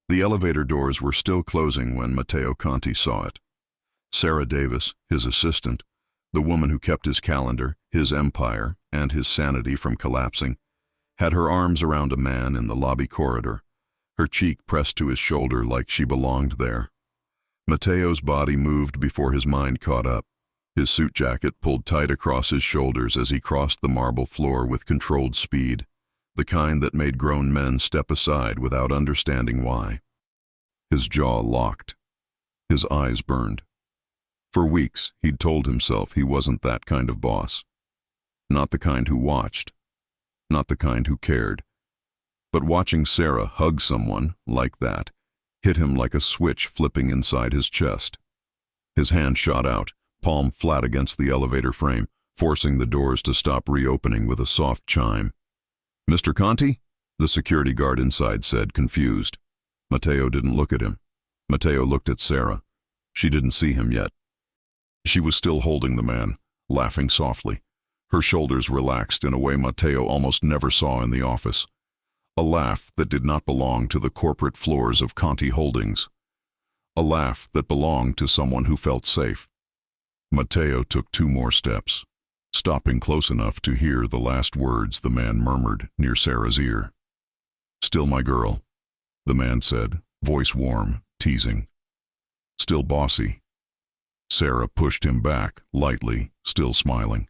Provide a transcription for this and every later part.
The elevator doors were still closing when Matteo Conti saw it. Sarah Davis, his assistant, the woman who kept his calendar, his empire, and his sanity from collapsing, had her arms around a man in the lobby corridor, her cheek pressed to his shoulder like she belonged there. Matteo's body moved before his mind caught up. His suit jacket pulled tight across his shoulders as he crossed the marble floor with controlled speed, the kind that made grown men step aside without understanding why. His jaw locked. His eyes burned. For weeks, he'd told himself he wasn't that kind of boss. Not the kind who watched. Not the kind who cared. But watching Sarah hug someone like that hit him like a switch flipping inside his chest. His hand shot out, palm flat against the elevator frame, forcing the doors to stop reopening with a soft chime. "Mr. Conti?" the security guard inside said, confused. Matteo didn't look at him. Matteo looked at Sarah. She didn't see him yet. She was still holding the man, laughing softly. Her shoulders relaxed in a way Matteo almost never saw in the office. A laugh that did not belong to the corporate floors of Conti Holdings. A laugh that belonged to someone who felt safe. Matteo took 2 more steps, stopping close enough to hear the last words the man murmured near Sarah's ear. "Still my girl," the man said, voice warm, teasing. "Still bossy." Sarah pushed him back, lightly, still smiling.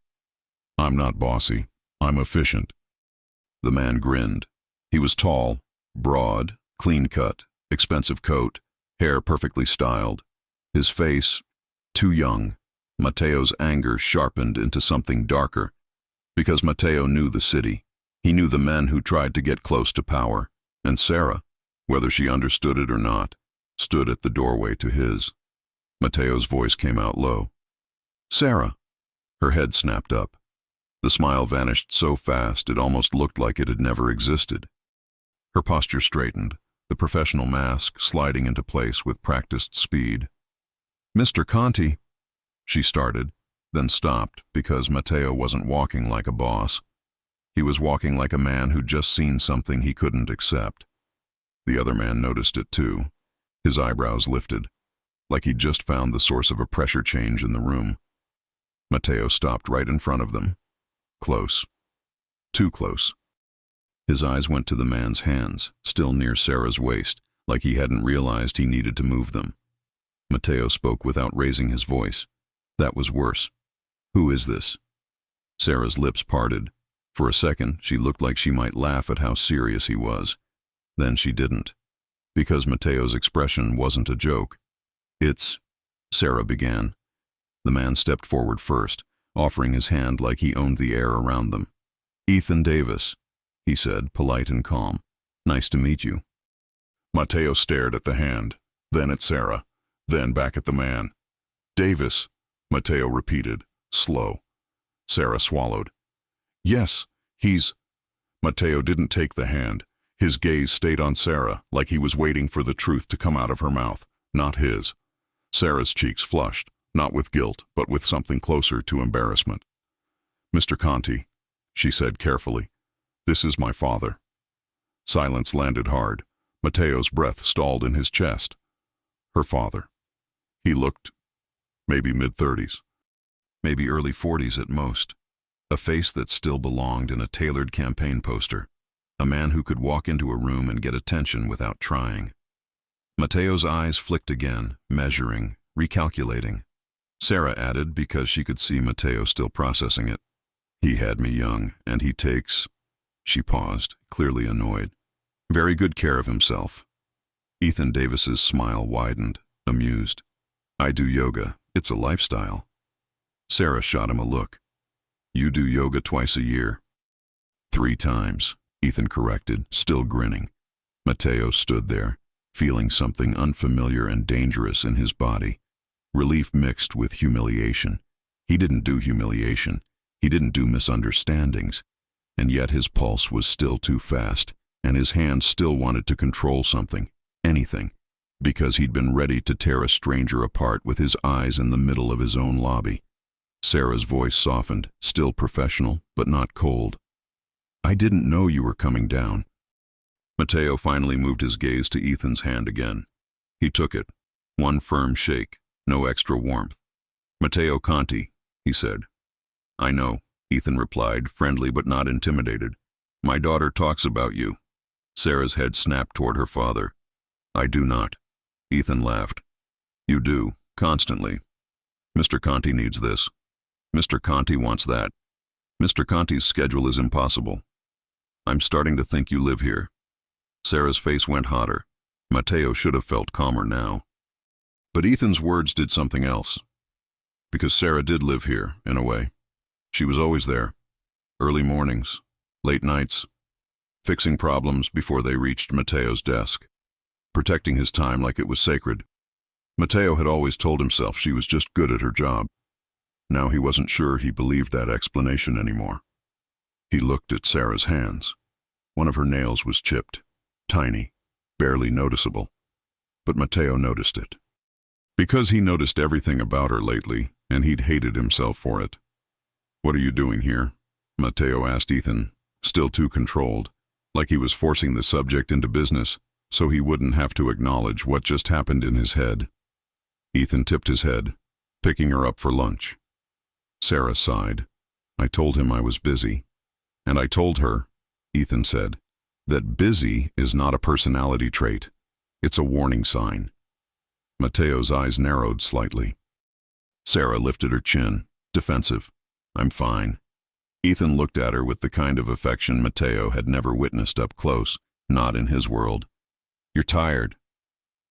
"I'm not bossy. I'm efficient." The man grinned. He was tall, broad, clean-cut, expensive coat, hair perfectly styled. His face, too young. Matteo's anger sharpened into something darker, because Matteo knew the city. He knew the men who tried to get close to power, and Sarah, whether she understood it or not, stood at the doorway to his. Matteo's voice came out low. "Sarah." Her head snapped up. The smile vanished so fast it almost looked like it had never existed. Her posture straightened, the professional mask sliding into place with practiced speed. "Mr. Conti," she started, then stopped because Matteo wasn't walking like a boss. He was walking like a man who'd just seen something he couldn't accept. The other man noticed it too. His eyebrows lifted, like he'd just found the source of a pressure change in the room. Matteo stopped right in front of them. Close. Too close. His eyes went to the man's hands, still near Sarah's waist, like he hadn't realized he needed to move them. Matteo spoke without raising his voice. That was worse. "Who is this?" Sarah's lips parted. For a second, she looked like she might laugh at how serious he was. Then she didn't, because Matteo's expression wasn't a joke. "It's—" Sarah began. The man stepped forward first, offering his hand like he owned the air around them. "Ethan Davis," he said, polite and calm. "Nice to meet you." Matteo stared at the hand, then at Sarah, then back at the man. "Davis," Matteo repeated, slow. Sarah swallowed. "Yes, he's—" Matteo didn't take the hand. His gaze stayed on Sarah, like he was waiting for the truth to come out of her mouth, not his. Sarah's cheeks flushed, not with guilt, but with something closer to embarrassment. "Mr. Conti," she said carefully, "this is my father." Silence landed hard. Matteo's breath stalled in his chest. Her father. He looked maybe mid-30s, maybe early 40s at most. A face that still belonged in a tailored campaign poster. A man who could walk into a room and get attention without trying. Matteo's eyes flicked again, measuring, recalculating. Sarah added because she could see Matteo still processing it. "He had me young, and he takes—" She paused, clearly annoyed. "Very good care of himself." Ethan Davis's smile widened, amused. "I do yoga. It's a lifestyle." Sarah shot him a look. "You do yoga twice a year." "3 times, Ethan corrected, still grinning. Matteo stood there, feeling something unfamiliar and dangerous in his body. Relief mixed with humiliation. He didn't do humiliation. He didn't do misunderstandings. And yet his pulse was still too fast, and his hand still wanted to control something, anything, because he'd been ready to tear a stranger apart with his eyes in the middle of his own lobby. Sarah's voice softened, still professional, but not cold. "I didn't know you were coming down." Mateo finally moved his gaze to Ethan's hand again. He took it. One firm shake, no extra warmth. "Matteo Conti," he said. "I know," Ethan replied, friendly but not intimidated. "My daughter talks about you." Sarah's head snapped toward her father. "I do not." Ethan laughed. "You do, constantly. Mr. Conti needs this. Mr. Conti wants that. Mr. Conti's schedule is impossible. I'm starting to think you live here." Sarah's face went hotter. Matteo should have felt calmer now. But Ethan's words did something else. Because Sarah did live here, in a way. She was always there. Early mornings, late nights, fixing problems before they reached Matteo's desk, protecting his time like it was sacred. Matteo had always told himself she was just good at her job. Now he wasn't sure he believed that explanation anymore. He looked at Sarah's hands. One of her nails was chipped, tiny, barely noticeable. But Matteo noticed it. Because he noticed everything about her lately, and he'd hated himself for it. "What are you doing here?" Matteo asked Ethan, still too controlled, like he was forcing the subject into business so he wouldn't have to acknowledge what just happened in his head. Ethan tipped his head, picking her up for lunch. Sarah sighed. "I told him I was busy. And I told her," Ethan said, "that busy is not a personality trait. It's a warning sign." Matteo's eyes narrowed slightly. Sarah lifted her chin, defensive. "I'm fine." Ethan looked at her with the kind of affection Matteo had never witnessed up close, not in his world. "You're tired."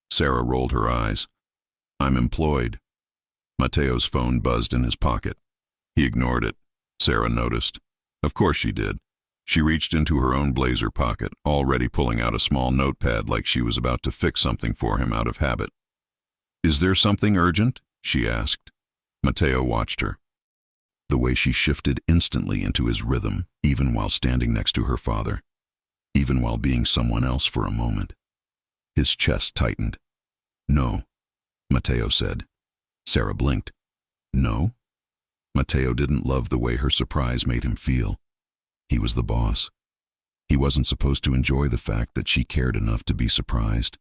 Sarah rolled her eyes. "I'm employed." Matteo's phone buzzed in his pocket. He ignored it. Sarah noticed. Of course she did. She reached into her own blazer pocket, already pulling out a small notepad like she was about to fix something for him out of habit. "Is there something urgent?" she asked. Matteo watched her. The way she shifted instantly into his rhythm, even while standing next to her father, even while being someone else for a moment. His chest tightened. "No," Matteo said. Sarah blinked. "No?" Matteo didn't love the way her surprise made him feel. He was the boss. He wasn't supposed to enjoy the fact that she cared enough to be surprised.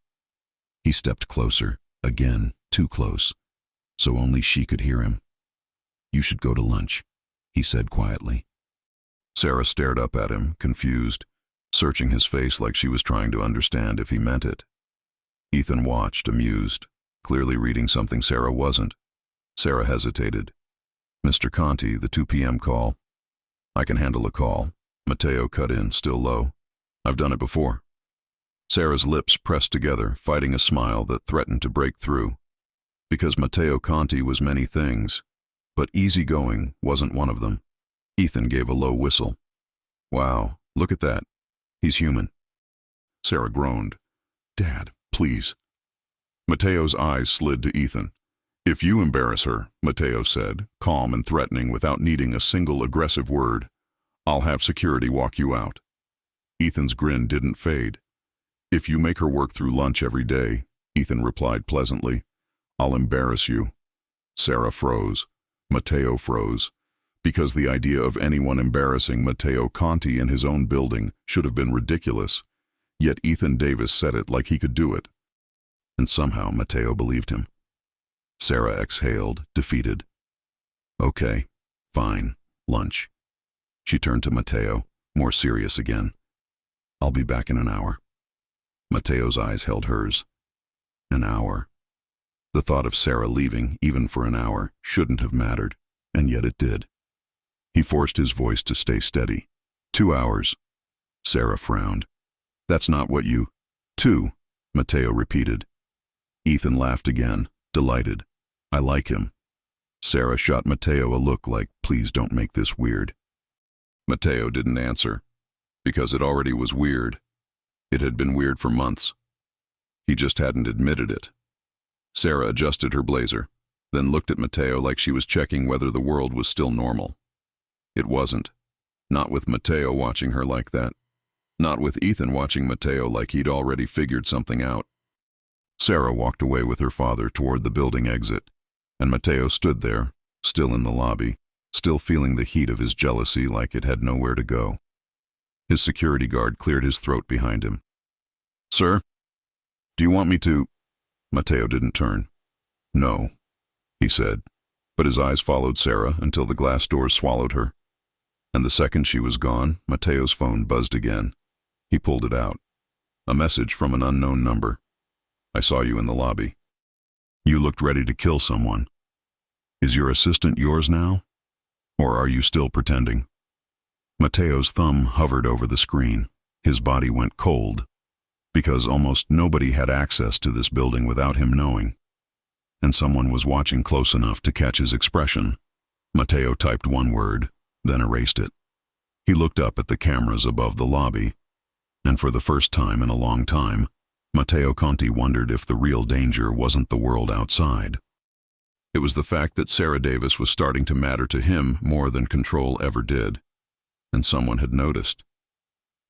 He stepped closer, again, too close, so only she could hear him. "You should go to lunch," he said quietly. Sarah stared up at him, confused, searching his face like she was trying to understand if he meant it. Ethan watched, amused, clearly reading something Sarah wasn't. Sarah hesitated. "Mr. Conti, the 2 p.m. call." "I can handle a call," Matteo cut in, still low. "I've done it before." Sarah's lips pressed together, fighting a smile that threatened to break through. Because Matteo Conti was many things, but easygoing wasn't one of them. Ethan gave a low whistle. "Wow, look at that. He's human." Sarah groaned. "Dad, please." Matteo's eyes slid to Ethan. "If you embarrass her," Matteo said, calm and threatening without needing a single aggressive word, "I'll have security walk you out." Ethan's grin didn't fade. "If you make her work through lunch every day," Ethan replied pleasantly, "I'll embarrass you." Sarah froze. Matteo froze. Because the idea of anyone embarrassing Matteo Conti in his own building should have been ridiculous. Yet Ethan Davis said it like he could do it. And somehow Matteo believed him. Sarah exhaled, defeated. "Okay, fine, lunch." She turned to Matteo, more serious again. "I'll be back in an hour." Matteo's eyes held hers. An hour. The thought of Sarah leaving, even for an hour, shouldn't have mattered, and yet it did. He forced his voice to stay steady. 2 hours. Sarah frowned. "That's not what you—" "2," Matteo repeated. Ethan laughed again, delighted. "I like him." Sarah shot Matteo a look like, "Please don't make this weird." Matteo didn't answer, because it already was weird. It had been weird for months. He just hadn't admitted it. Sarah adjusted her blazer, then looked at Matteo like she was checking whether the world was still normal. It wasn't. Not with Matteo watching her like that. Not with Ethan watching Matteo like he'd already figured something out. Sarah walked away with her father toward the building exit, and Matteo stood there, still in the lobby, still feeling the heat of his jealousy like it had nowhere to go. His security guard cleared his throat behind him. Sir? Do you want me to? Matteo didn't turn. No, he said, but his eyes followed Sarah until the glass doors swallowed her. And the second she was gone, Matteo's phone buzzed again. He pulled it out. A message from an unknown number. I saw you in the lobby. You looked ready to kill someone. Is your assistant yours now? Or are you still pretending? Matteo's thumb hovered over the screen. His body went cold, because almost nobody had access to this building without him knowing. And someone was watching close enough to catch his expression. Matteo typed one word, then erased it. He looked up at the cameras above the lobby, and for the first time in a long time, Matteo Conti wondered if the real danger wasn't the world outside. It was the fact that Sarah Davis was starting to matter to him more than control ever did. And someone had noticed.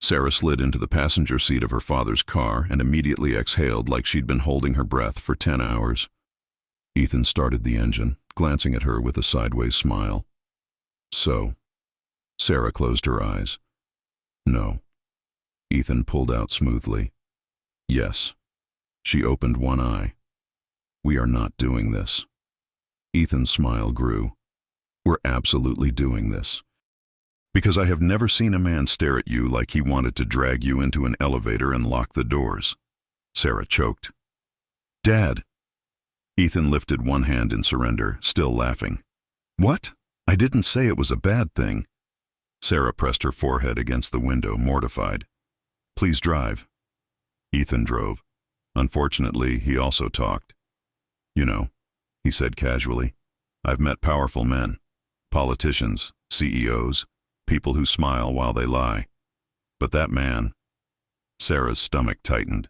Sarah slid into the passenger seat of her father's car and immediately exhaled like she'd been holding her breath for 10 hours. Ethan started the engine, glancing at her with a sideways smile. So? Sarah closed her eyes. No. Ethan pulled out smoothly. Yes. She opened one eye. We are not doing this. Ethan's smile grew. We're absolutely doing this. Because I have never seen a man stare at you like he wanted to drag you into an elevator and lock the doors. Sarah choked. Dad! Ethan lifted one hand in surrender, still laughing. What? I didn't say it was a bad thing. Sarah pressed her forehead against the window, mortified. Please drive. Ethan drove. Unfortunately, he also talked. You know, he said casually, I've met powerful men, politicians, CEOs, people who smile while they lie. But that man... Sarah's stomach tightened.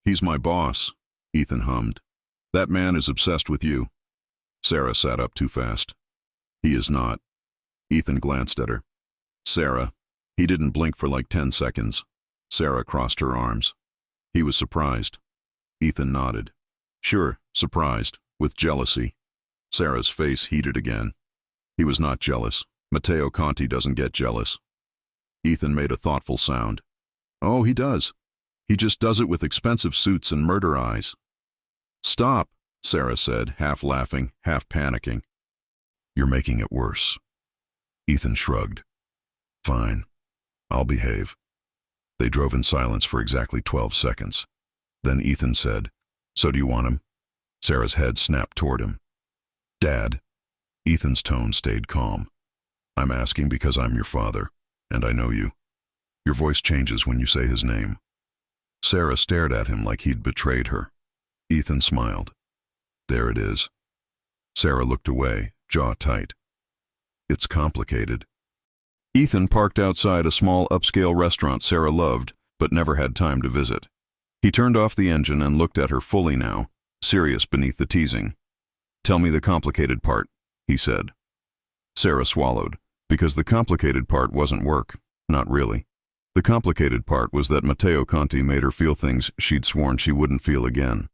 He's my boss, Ethan hummed. That man is obsessed with you. Sarah sat up too fast. He is not. Ethan glanced at her. Sarah. He didn't blink for like 10 seconds. Sarah crossed her arms. He was surprised. Ethan nodded. Sure, surprised, with jealousy. Sarah's face heated again. He was not jealous. Matteo Conti doesn't get jealous. Ethan made a thoughtful sound. Oh, he does. He just does it with expensive suits and murder eyes. Stop, Sarah said, half laughing, half panicking. You're making it worse. Ethan shrugged. Fine. I'll behave. They drove in silence for exactly 12 seconds. Then Ethan said, So do you want him? Sarah's head snapped toward him. Dad. Ethan's tone stayed calm. I'm asking because I'm your father, and I know you. Your voice changes when you say his name. Sarah stared at him like he'd betrayed her. Ethan smiled. There it is. Sarah looked away, jaw tight. It's complicated. Ethan parked outside a small upscale restaurant Sarah loved, but never had time to visit. He turned off the engine and looked at her fully now, serious beneath the teasing. Tell me the complicated part, he said. Sarah swallowed, because the complicated part wasn't work, not really. The complicated part was that Matteo Conti made her feel things she'd sworn she wouldn't feel again.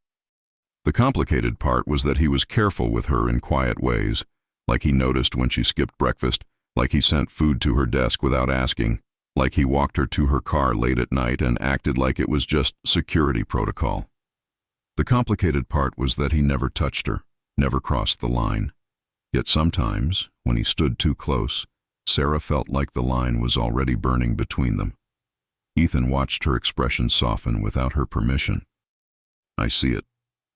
The complicated part was that he was careful with her in quiet ways, like he noticed when she skipped breakfast, like he sent food to her desk without asking, like he walked her to her car late at night and acted like it was just security protocol. The complicated part was that he never touched her, never crossed the line. Yet sometimes, when he stood too close, Sarah felt like the line was already burning between them. Ethan watched her expression soften without her permission. I see it,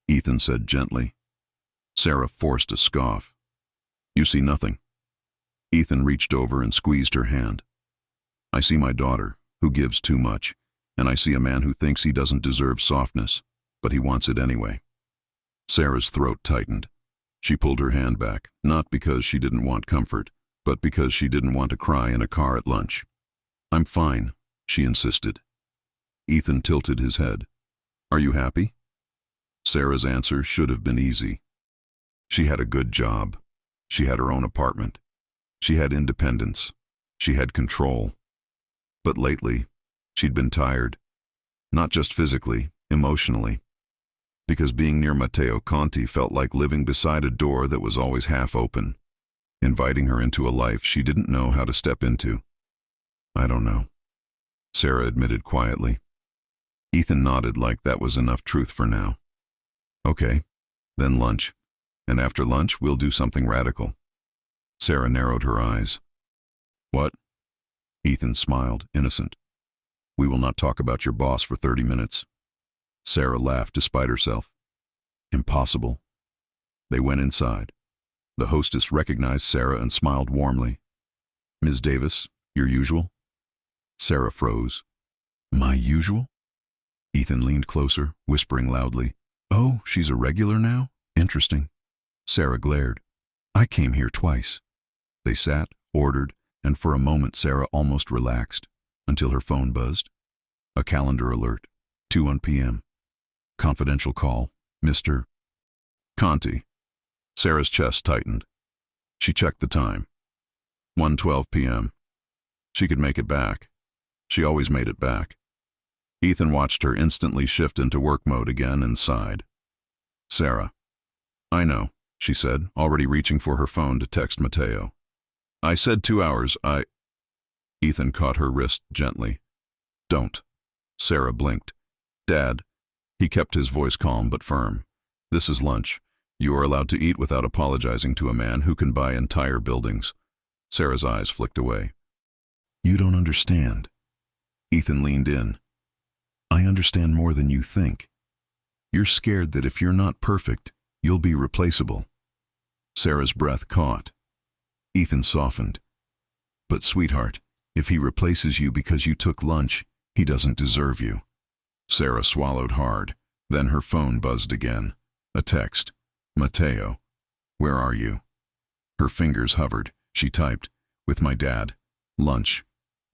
Ethan said gently. Sarah forced a scoff. You see nothing. Ethan reached over and squeezed her hand. I see my daughter, who gives too much, and I see a man who thinks he doesn't deserve softness, but he wants it anyway. Sarah's throat tightened. She pulled her hand back, not because she didn't want comfort, but because she didn't want to cry in a car at lunch. I'm fine, she insisted. Ethan tilted his head. Are you happy? Sarah's answer should have been easy. She had a good job. She had her own apartment. She had independence. She had control. But lately, she'd been tired. Not just physically, emotionally. Because being near Matteo Conti felt like living beside a door that was always half open, inviting her into a life she didn't know how to step into. I don't know, Sarah admitted quietly. Ethan nodded like that was enough truth for now. Okay, then lunch. And after lunch, we'll do something radical. Sarah narrowed her eyes. What? Ethan smiled, innocent. We will not talk about your boss for 30 minutes. Sarah laughed despite herself. Impossible. They went inside. The hostess recognized Sarah and smiled warmly. Ms. Davis, your usual? Sarah froze. My usual? Ethan leaned closer, whispering loudly. Oh, she's a regular now? Interesting. Sarah glared. I came here twice. They sat, ordered, and for a moment Sarah almost relaxed, until her phone buzzed. A calendar alert. 2:01 p.m. Confidential call. Mr. Conti. Sarah's chest tightened. She checked the time. 1:12 p.m. She could make it back. She always made it back. Ethan watched her instantly shift into work mode again and sighed. Sarah. I know, she said, already reaching for her phone to text Mateo. I said 2 hours, Ethan caught her wrist gently. Don't. Sarah blinked. Dad. He kept his voice calm but firm. This is lunch. You are allowed to eat without apologizing to a man who can buy entire buildings. Sarah's eyes flicked away. You don't understand. Ethan leaned in. I understand more than you think. You're scared that if you're not perfect, you'll be replaceable. Sarah's breath caught. Ethan softened. But sweetheart, if he replaces you because you took lunch, he doesn't deserve you. Sarah swallowed hard. Then her phone buzzed again. A text. Mateo. Where are you? Her fingers hovered. She typed. With my dad. Lunch.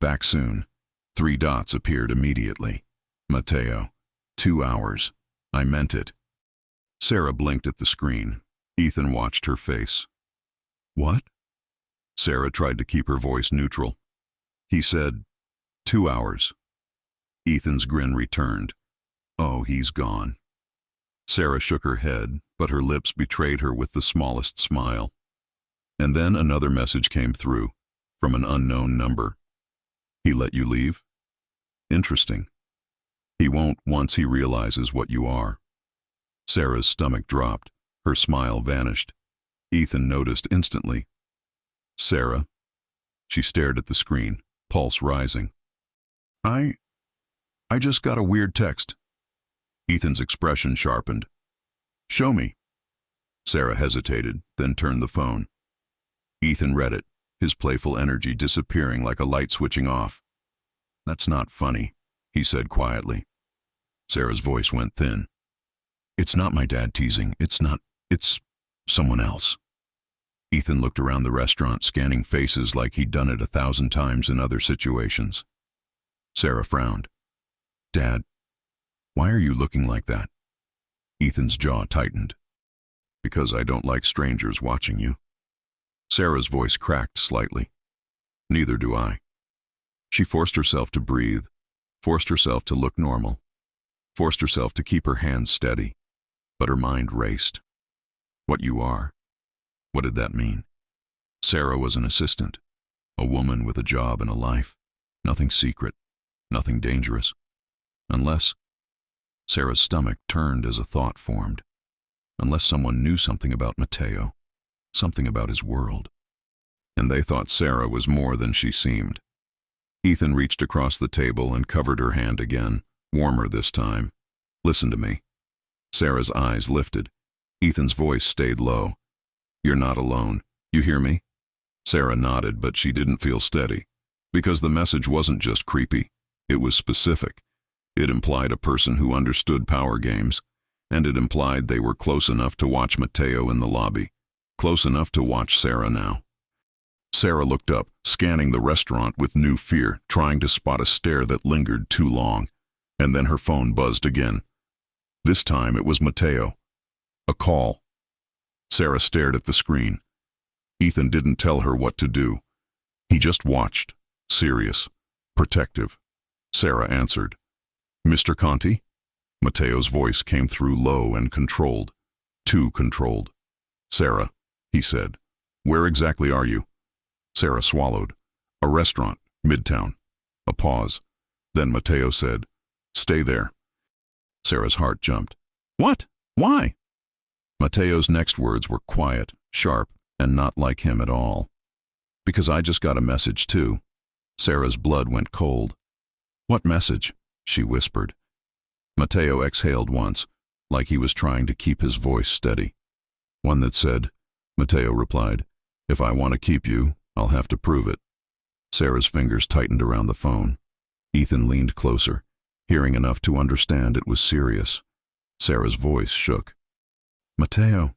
Back soon. 3 dots appeared immediately. Mateo. 2 hours. I meant it. Sarah blinked at the screen. Ethan watched her face. What? Sarah tried to keep her voice neutral. He said, 2 hours. Ethan's grin returned. Oh, he's gone. Sarah shook her head, but her lips betrayed her with the smallest smile. And then another message came through, from an unknown number. He let you leave? Interesting. He won't once he realizes what you are. Sarah's stomach dropped. Her smile vanished. Ethan noticed instantly. Sarah. She stared at the screen, pulse rising. I just got a weird text. Ethan's expression sharpened. Show me. Sarah hesitated, then turned the phone. Ethan read it, his playful energy disappearing like a light switching off. That's not funny, he said quietly. Sarah's voice went thin. It's not my dad teasing. It's someone else. Ethan looked around the restaurant, scanning faces like he'd done it 1,000 times in other situations. Sarah frowned. Dad, why are you looking like that? Ethan's jaw tightened. Because I don't like strangers watching you. Sarah's voice cracked slightly. Neither do I. She forced herself to breathe, forced herself to look normal, forced herself to keep her hands steady, but her mind raced. What you are. What did that mean? Sarah was an assistant, a woman with a job and a life. Nothing secret, nothing dangerous. Unless... Sarah's stomach turned as a thought formed. Unless someone knew something about Mateo, something about his world. And they thought Sarah was more than she seemed. Ethan reached across the table and covered her hand again, warmer this time. Listen to me. Sarah's eyes lifted. Ethan's voice stayed low. You're not alone. You hear me? Sarah nodded, but she didn't feel steady. Because the message wasn't just creepy. It was specific. It implied a person who understood power games, and it implied they were close enough to watch Mateo in the lobby. Close enough to watch Sarah now. Sarah looked up, scanning the restaurant with new fear, trying to spot a stare that lingered too long. And then her phone buzzed again. This time it was Mateo. A call. Sarah stared at the screen. Ethan didn't tell her what to do. He just watched, serious, protective. Sarah answered. Mr. Conti? Mateo's voice came through low and controlled. Too controlled. Sarah, he said. Where exactly are you? Sarah swallowed. A restaurant, Midtown. A pause. Then Mateo said, Stay there. Sarah's heart jumped. What? Why? Mateo's next words were quiet, sharp, and not like him at all. Because I just got a message too. Sarah's blood went cold. What message? She whispered. Mateo exhaled once, like he was trying to keep his voice steady. One that said, Mateo replied, if I want to keep you, I'll have to prove it. Sarah's fingers tightened around the phone. Ethan leaned closer, hearing enough to understand it was serious. Sarah's voice shook. Mateo,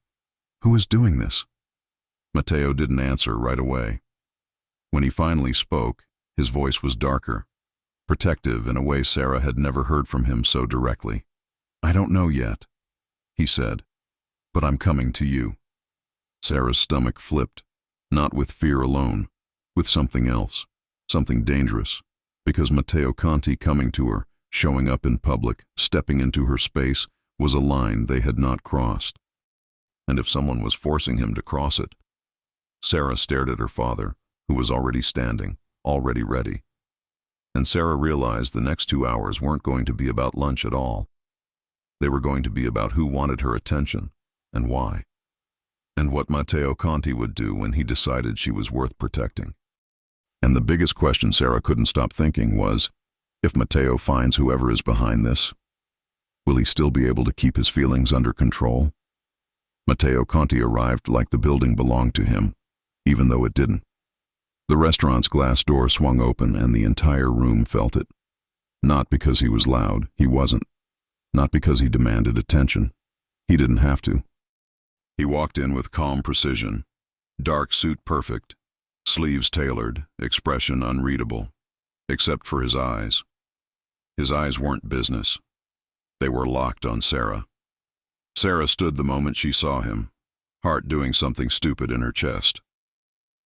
who is doing this? Mateo didn't answer right away. When he finally spoke, his voice was darker, protective in a way Sarah had never heard from him so directly. I don't know yet, he said, but I'm coming to you. Sarah's stomach flipped, not with fear alone, with something else, something dangerous, because Matteo Conti coming to her, showing up in public, stepping into her space, was a line they had not crossed. And if someone was forcing him to cross it? Sarah stared at her father, who was already standing, already ready. And Sarah realized the next 2 hours weren't going to be about lunch at all. They were going to be about who wanted her attention, and why. And what Matteo Conti would do when he decided she was worth protecting. And the biggest question Sarah couldn't stop thinking was, if Matteo finds whoever is behind this, will he still be able to keep his feelings under control? Matteo Conti arrived like the building belonged to him, even though it didn't. The restaurant's glass door swung open and the entire room felt it. Not because he was loud, he wasn't. Not because he demanded attention. He didn't have to. He walked in with calm precision, dark suit perfect, sleeves tailored, expression unreadable, except for his eyes. His eyes weren't business. They were locked on Sarah. Sarah stood the moment she saw him, heart doing something stupid in her chest.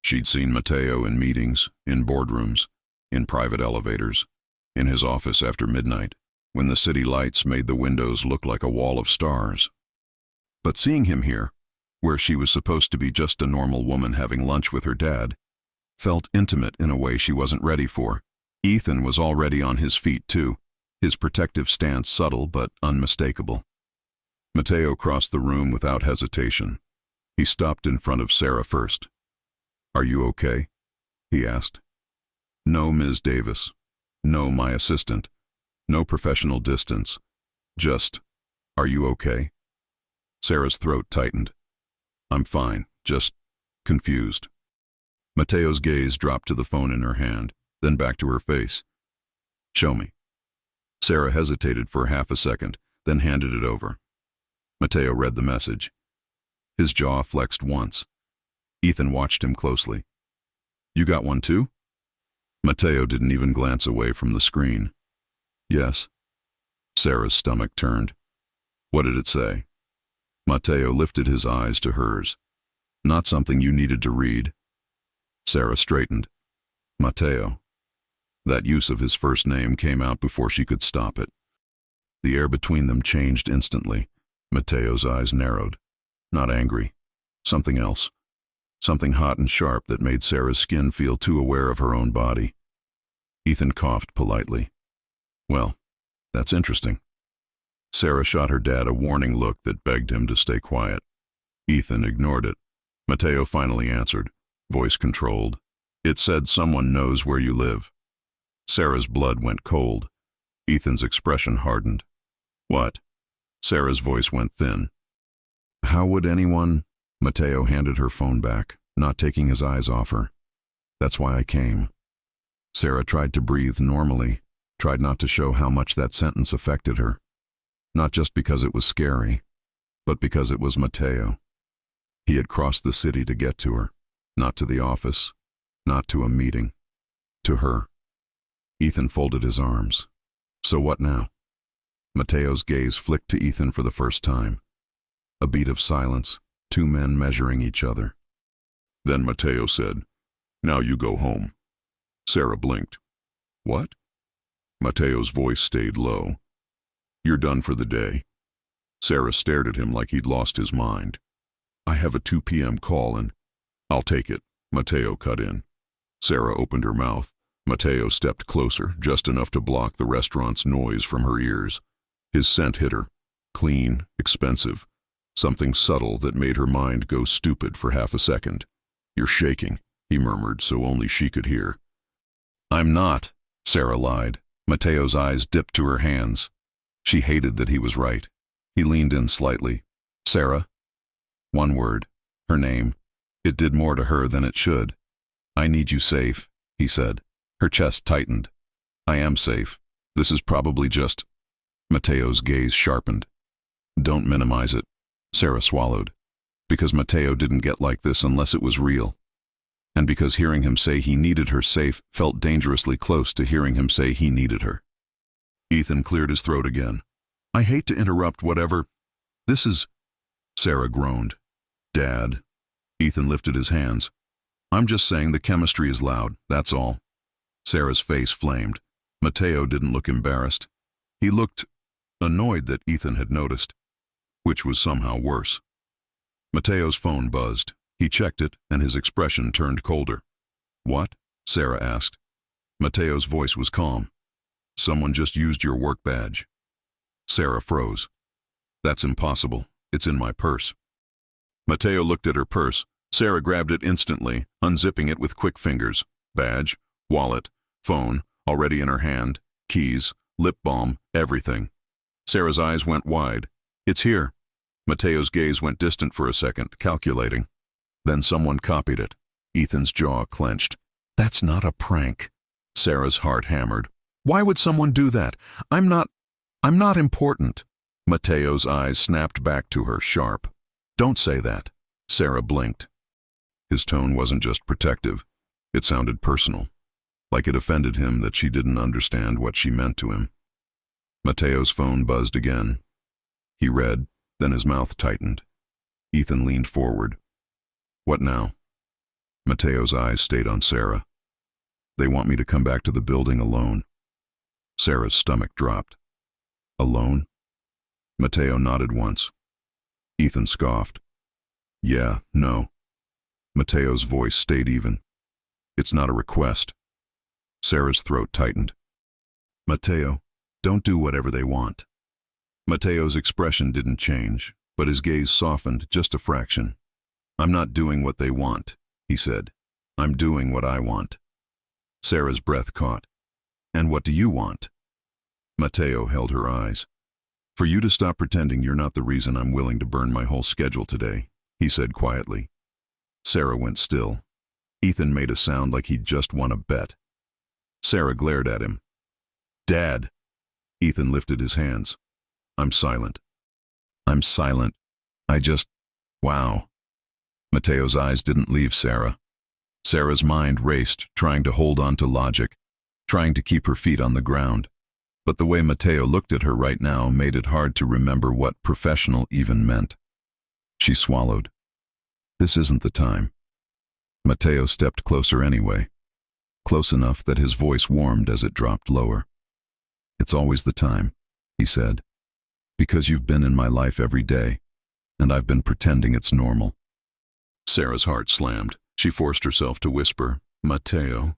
She'd seen Matteo in meetings, in boardrooms, in private elevators, in his office after midnight, when the city lights made the windows look like a wall of stars. But seeing him here, where she was supposed to be just a normal woman having lunch with her dad, felt intimate in a way she wasn't ready for. Ethan was already on his feet too, his protective stance subtle but unmistakable. Matteo crossed the room without hesitation. He stopped in front of Sarah first. Are you okay? He asked. No, Ms. Davis. No, my assistant. No professional distance. Just, are you okay? Sarah's throat tightened. I'm fine, just confused. Matteo's gaze dropped to the phone in her hand, then back to her face. Show me. Sarah hesitated for half a second, then handed it over. Matteo read the message. His jaw flexed once. Ethan watched him closely. You got one too? Matteo didn't even glance away from the screen. Yes. Sarah's stomach turned. What did it say? Matteo lifted his eyes to hers. Not something you needed to read. Sarah straightened. Matteo. That use of his first name came out before she could stop it. The air between them changed instantly. Matteo's eyes narrowed. Not angry. Something else. Something hot and sharp that made Sarah's skin feel too aware of her own body. Ethan coughed politely. Well, that's interesting. Sarah shot her dad a warning look that begged him to stay quiet. Ethan ignored it. Matteo finally answered, voice controlled. It said someone knows where you live. Sarah's blood went cold. Ethan's expression hardened. What? Sarah's voice went thin. How would anyone? Matteo handed her phone back, not taking his eyes off her. That's why I came. Sarah tried to breathe normally, tried not to show how much that sentence affected her. Not just because it was scary, but because it was Matteo. He had crossed the city to get to her, not to the office, not to a meeting, to her. Ethan folded his arms. So what now? Matteo's gaze flicked to Ethan for the first time. A beat of silence, two men measuring each other. Then Matteo said, Now you go home. Sarah blinked. What? Matteo's voice stayed low. You're done for the day. Sarah stared at him like he'd lost his mind. I have a 2 p.m. call and I'll take it, Matteo cut in. Sarah opened her mouth. Matteo stepped closer, just enough to block the restaurant's noise from her ears. His scent hit her. Clean, expensive. Something subtle that made her mind go stupid for half a second. "You're shaking," he murmured so only she could hear. "I'm not," Sarah lied. Mateo's eyes dipped to her hands. She hated that he was right. He leaned in slightly. "Sarah?" One word. Her name. It did more to her than it should. "I need you safe," he said. Her chest tightened. "I am safe. This is probably just—" Mateo's gaze sharpened. "Don't minimize it," Sarah swallowed. Because Mateo didn't get like this unless it was real. And because hearing him say he needed her safe felt dangerously close to hearing him say he needed her. Ethan cleared his throat again. "I hate to interrupt whatever. This is—" Sarah groaned. "Dad." Ethan lifted his hands. "I'm just saying the chemistry is loud, that's all." Sarah's face flamed. Mateo didn't look embarrassed. He looked annoyed that Ethan had noticed, which was somehow worse. Mateo's phone buzzed. He checked it, and his expression turned colder. "What?" Sarah asked. Mateo's voice was calm. "Someone just used your work badge." Sarah froze. "That's impossible. It's in my purse." Mateo looked at her purse. Sarah grabbed it instantly, unzipping it with quick fingers. Badge, wallet, phone, already in her hand, keys, lip balm, everything. Sarah's eyes went wide. "It's here." Mateo's gaze went distant for a second, calculating. Then someone copied it. Ethan's jaw clenched. "That's not a prank." Sarah's heart hammered. "Why would someone do that? I'm not important." Mateo's eyes snapped back to her, sharp. "Don't say that." Sarah blinked. His tone wasn't just protective. It sounded personal. Like it offended him that she didn't understand what she meant to him. Mateo's phone buzzed again. He read, then his mouth tightened. Ethan leaned forward. "What now?" Mateo's eyes stayed on Sarah. "They want me to come back to the building alone." Sarah's stomach dropped. "Alone?" Mateo nodded once. Ethan scoffed. "Yeah, no." Mateo's voice stayed even. "It's not a request." Sarah's throat tightened. "Mateo, don't do whatever they want." Mateo's expression didn't change, but his gaze softened just a fraction. "I'm not doing what they want," he said. "I'm doing what I want." Sarah's breath caught. "And what do you want?" Mateo held her eyes. "For you to stop pretending you're not the reason I'm willing to burn my whole schedule today," he said quietly. Sarah went still. Ethan made a sound like he'd just won a bet. Sarah glared at him. "Dad!" Ethan lifted his hands. "I'm silent. I'm silent. I just... Wow." Mateo's eyes didn't leave Sarah. Sarah's mind raced, trying to hold on to logic, trying to keep her feet on the ground. But the way Mateo looked at her right now made it hard to remember what professional even meant. She swallowed. "This isn't the time." Mateo stepped closer anyway, close enough that his voice warmed as it dropped lower. "It's always the time," he said, "because you've been in my life every day, and I've been pretending it's normal." Sarah's heart slammed. She forced herself to whisper, "Mateo."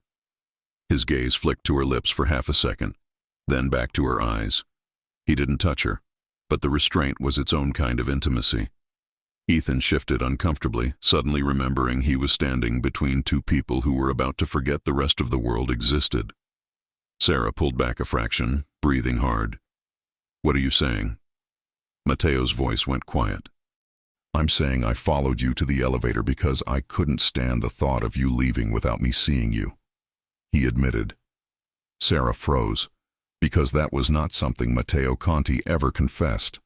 His gaze flicked to her lips for half a second, then back to her eyes. He didn't touch her, but the restraint was its own kind of intimacy. Ethan shifted uncomfortably, suddenly remembering he was standing between two people who were about to forget the rest of the world existed. Sarah pulled back a fraction, breathing hard. "What are you saying?" Mateo's voice went quiet. "I'm saying I followed you to the elevator because I couldn't stand the thought of you leaving without me seeing you," he admitted. Sarah froze, because that was not something Mateo Conti ever confessed,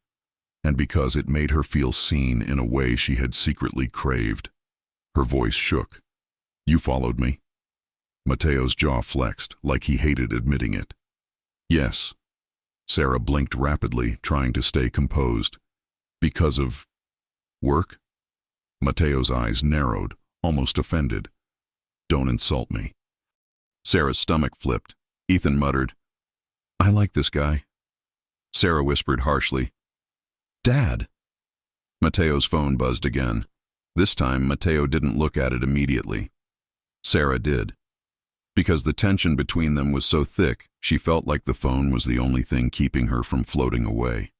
and because it made her feel seen in a way she had secretly craved. Her voice shook. "You followed me?" Mateo's jaw flexed, like he hated admitting it. "Yes." Sarah blinked rapidly, trying to stay composed. "Because of work?" Mateo's eyes narrowed, almost offended. "Don't insult me." Sarah's stomach flipped. Ethan muttered, "I like this guy." Sarah whispered harshly, "Dad!" Mateo's phone buzzed again. This time, Mateo didn't look at it immediately. Sarah did. Because the tension between them was so thick, she felt like the phone was the only thing keeping her from floating away.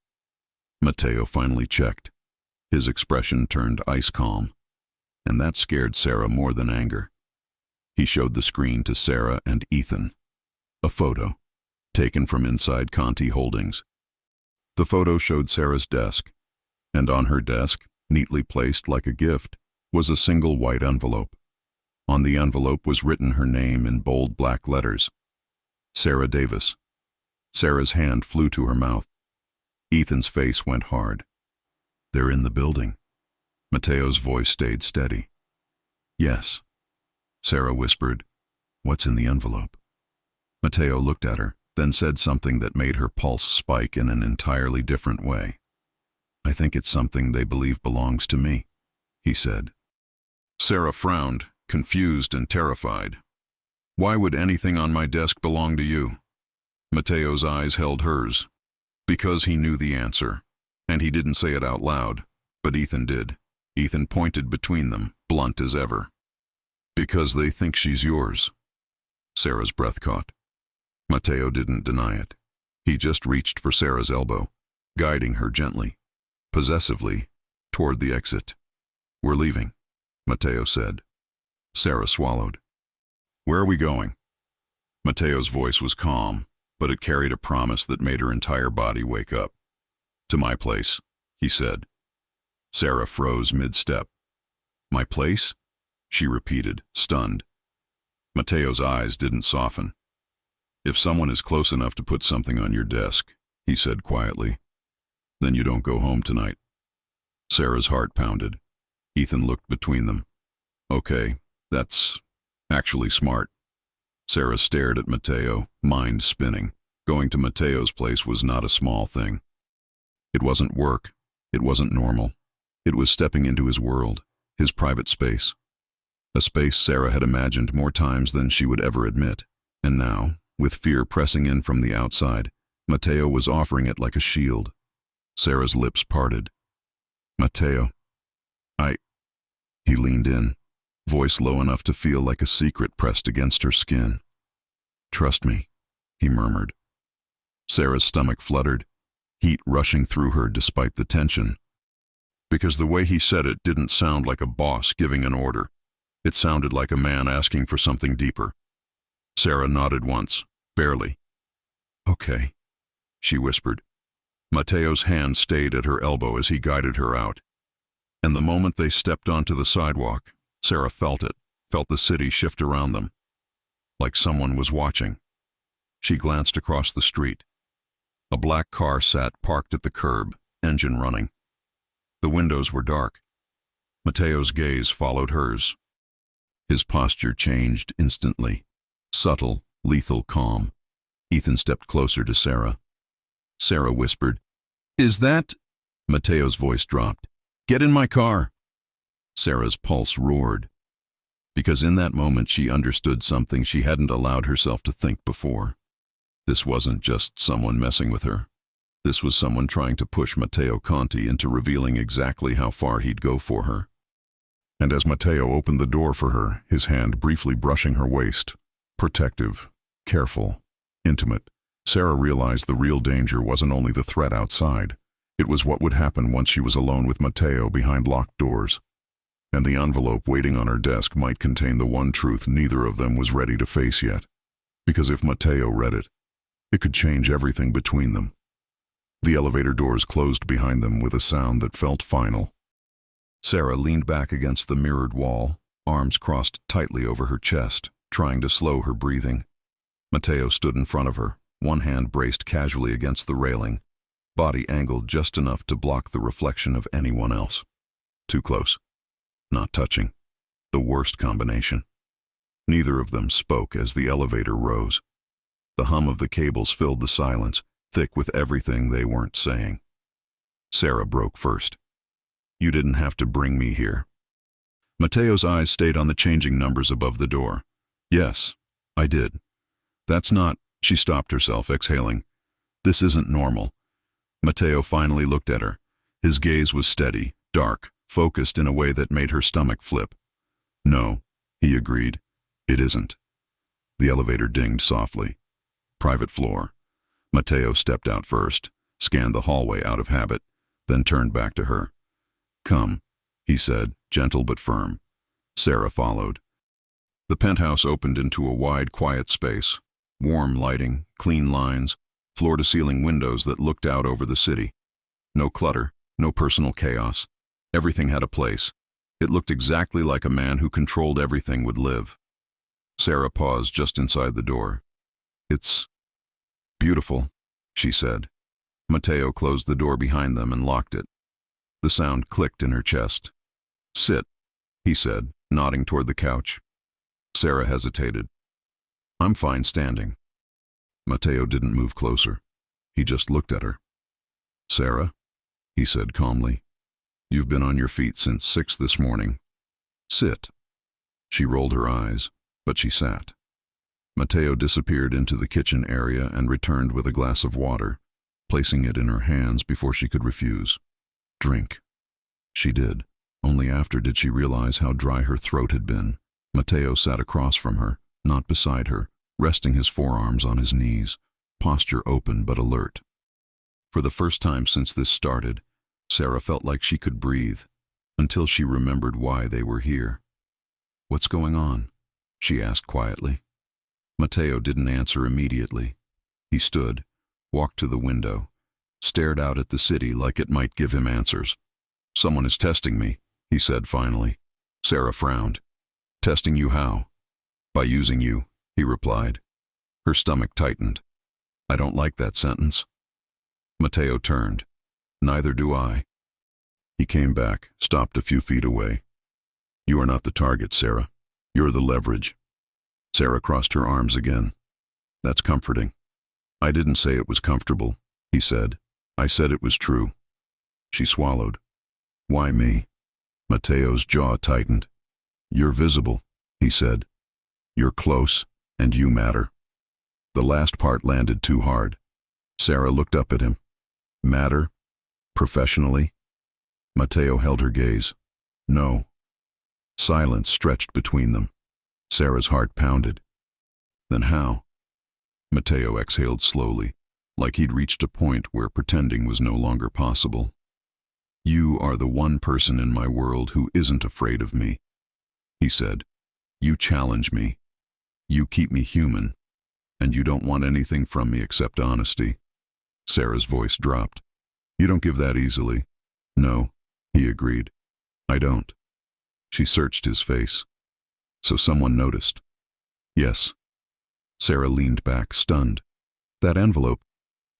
Mateo finally checked. His expression turned ice calm, and that scared Sarah more than anger. He showed the screen to Sarah and Ethan. A photo, taken from inside Conti Holdings. The photo showed Sarah's desk, and on her desk, neatly placed like a gift, was a single white envelope. On the envelope was written her name in bold black letters. Sarah Davis. Sarah's hand flew to her mouth. Ethan's face went hard. "They're in the building." Mateo's voice stayed steady. "Yes." Sarah whispered, "What's in the envelope?" Mateo looked at her, then said something that made her pulse spike in an entirely different way. "I think it's something they believe belongs to me," he said. Sarah frowned, confused and terrified. "Why would anything on my desk belong to you?" Mateo's eyes held hers. Because he knew the answer, and he didn't say it out loud, but Ethan did. Ethan pointed between them, blunt as ever. "Because they think she's yours." Sarah's breath caught. Mateo didn't deny it. He just reached for Sarah's elbow, guiding her gently, possessively, toward the exit. "We're leaving," Mateo said. Sarah swallowed. "Where are we going?" Mateo's voice was calm, but it carried a promise that made her entire body wake up. "To my place," he said. Sarah froze mid-step. "My place?" she repeated, stunned. Mateo's eyes didn't soften. "If someone is close enough to put something on your desk," he said quietly, "then you don't go home tonight." Sarah's heart pounded. Ethan looked between them. "Okay, that's actually smart." Sarah stared at Mateo, mind spinning. Going to Mateo's place was not a small thing. It wasn't work. It wasn't normal. It was stepping into his world, his private space. A space Sarah had imagined more times than she would ever admit. And now, with fear pressing in from the outside, Mateo was offering it like a shield. Sarah's lips parted. "Mateo, He leaned in, voice low enough to feel like a secret pressed against her skin. "Trust me," he murmured. Sarah's stomach fluttered, heat rushing through her despite the tension. Because the way he said it didn't sound like a boss giving an order. It sounded like a man asking for something deeper. Sarah nodded once, barely. "Okay," she whispered. Mateo's hand stayed at her elbow as he guided her out. And the moment they stepped onto the sidewalk, Sarah felt it, felt the city shift around them. Like someone was watching. She glanced across the street. A black car sat parked at the curb, engine running. The windows were dark. Mateo's gaze followed hers. His posture changed instantly. Subtle, lethal calm. Ethan stepped closer to Sarah. Sarah whispered, "Is that—" Mateo's voice dropped. "Get in my car." Sarah's pulse roared. Because in that moment she understood something she hadn't allowed herself to think before. This wasn't just someone messing with her. This was someone trying to push Matteo Conti into revealing exactly how far he'd go for her. And as Matteo opened the door for her, his hand briefly brushing her waist, protective, careful, intimate, Sarah realized the real danger wasn't only the threat outside. It was what would happen once she was alone with Matteo behind locked doors. And the envelope waiting on her desk might contain the one truth neither of them was ready to face yet. Because if Matteo read it, it could change everything between them. The elevator doors closed behind them with a sound that felt final. Sarah leaned back against the mirrored wall, arms crossed tightly over her chest, trying to slow her breathing. Matteo stood in front of her, one hand braced casually against the railing, body angled just enough to block the reflection of anyone else. Too close. Not touching. The worst combination. Neither of them spoke as the elevator rose. The hum of the cables filled the silence, thick with everything they weren't saying. Sarah broke first. "You didn't have to bring me here." Matteo's eyes stayed on the changing numbers above the door. "Yes, I did. That's not—" She stopped herself, exhaling. "This isn't normal." Matteo finally looked at her. His gaze was steady, dark, focused in a way that made her stomach flip. "No," he agreed. "It isn't." The elevator dinged softly. Private floor. Mateo stepped out first, scanned the hallway out of habit, then turned back to her. "Come," he said, gentle but firm. Sarah followed. The penthouse opened into a wide, quiet space. Warm lighting, clean lines, floor-to-ceiling windows that looked out over the city. No clutter, no personal chaos. Everything had a place. It looked exactly like a man who controlled everything would live. Sarah paused just inside the door. "It's beautiful," she said. Mateo closed the door behind them and locked it. The sound clicked in her chest. "Sit," he said, nodding toward the couch. Sarah hesitated. "I'm fine standing." Mateo didn't move closer. He just looked at her. "Sarah," he said calmly, "you've been on your feet since 6 this morning. Sit." She rolled her eyes, but she sat. Mateo disappeared into the kitchen area and returned with a glass of water, placing it in her hands before she could refuse. "Drink." She did. Only after did she realize how dry her throat had been. Mateo sat across from her, not beside her, resting his forearms on his knees, posture open but alert. For the first time since this started, Sarah felt like she could breathe, until she remembered why they were here. "What's going on?" she asked quietly. Mateo didn't answer immediately. He stood, walked to the window, stared out at the city like it might give him answers. "Someone is testing me," he said finally. Sarah frowned. "Testing you how?" "By using you," he replied. Her stomach tightened. "I don't like that sentence." Mateo turned. "Neither do I." He came back, stopped a few feet away. "You are not the target, Sarah. You're the leverage." Sarah crossed her arms again. "That's comforting." "I didn't say it was comfortable," he said. "I said it was true." She swallowed. "Why me?" Mateo's jaw tightened. "You're visible," he said. "You're close, and you matter." The last part landed too hard. Sarah looked up at him. "Matter? Professionally?" Mateo held her gaze. "No." Silence stretched between them. Sarah's heart pounded. "Then how?" Mateo exhaled slowly, like he'd reached a point where pretending was no longer possible. "You are the one person in my world who isn't afraid of me," he said. "You challenge me. You keep me human. And you don't want anything from me except honesty." Sarah's voice dropped. "You don't give that easily." "No," he agreed. "I don't." She searched his face. "So someone noticed?" "Yes." Sarah leaned back, stunned. "That envelope,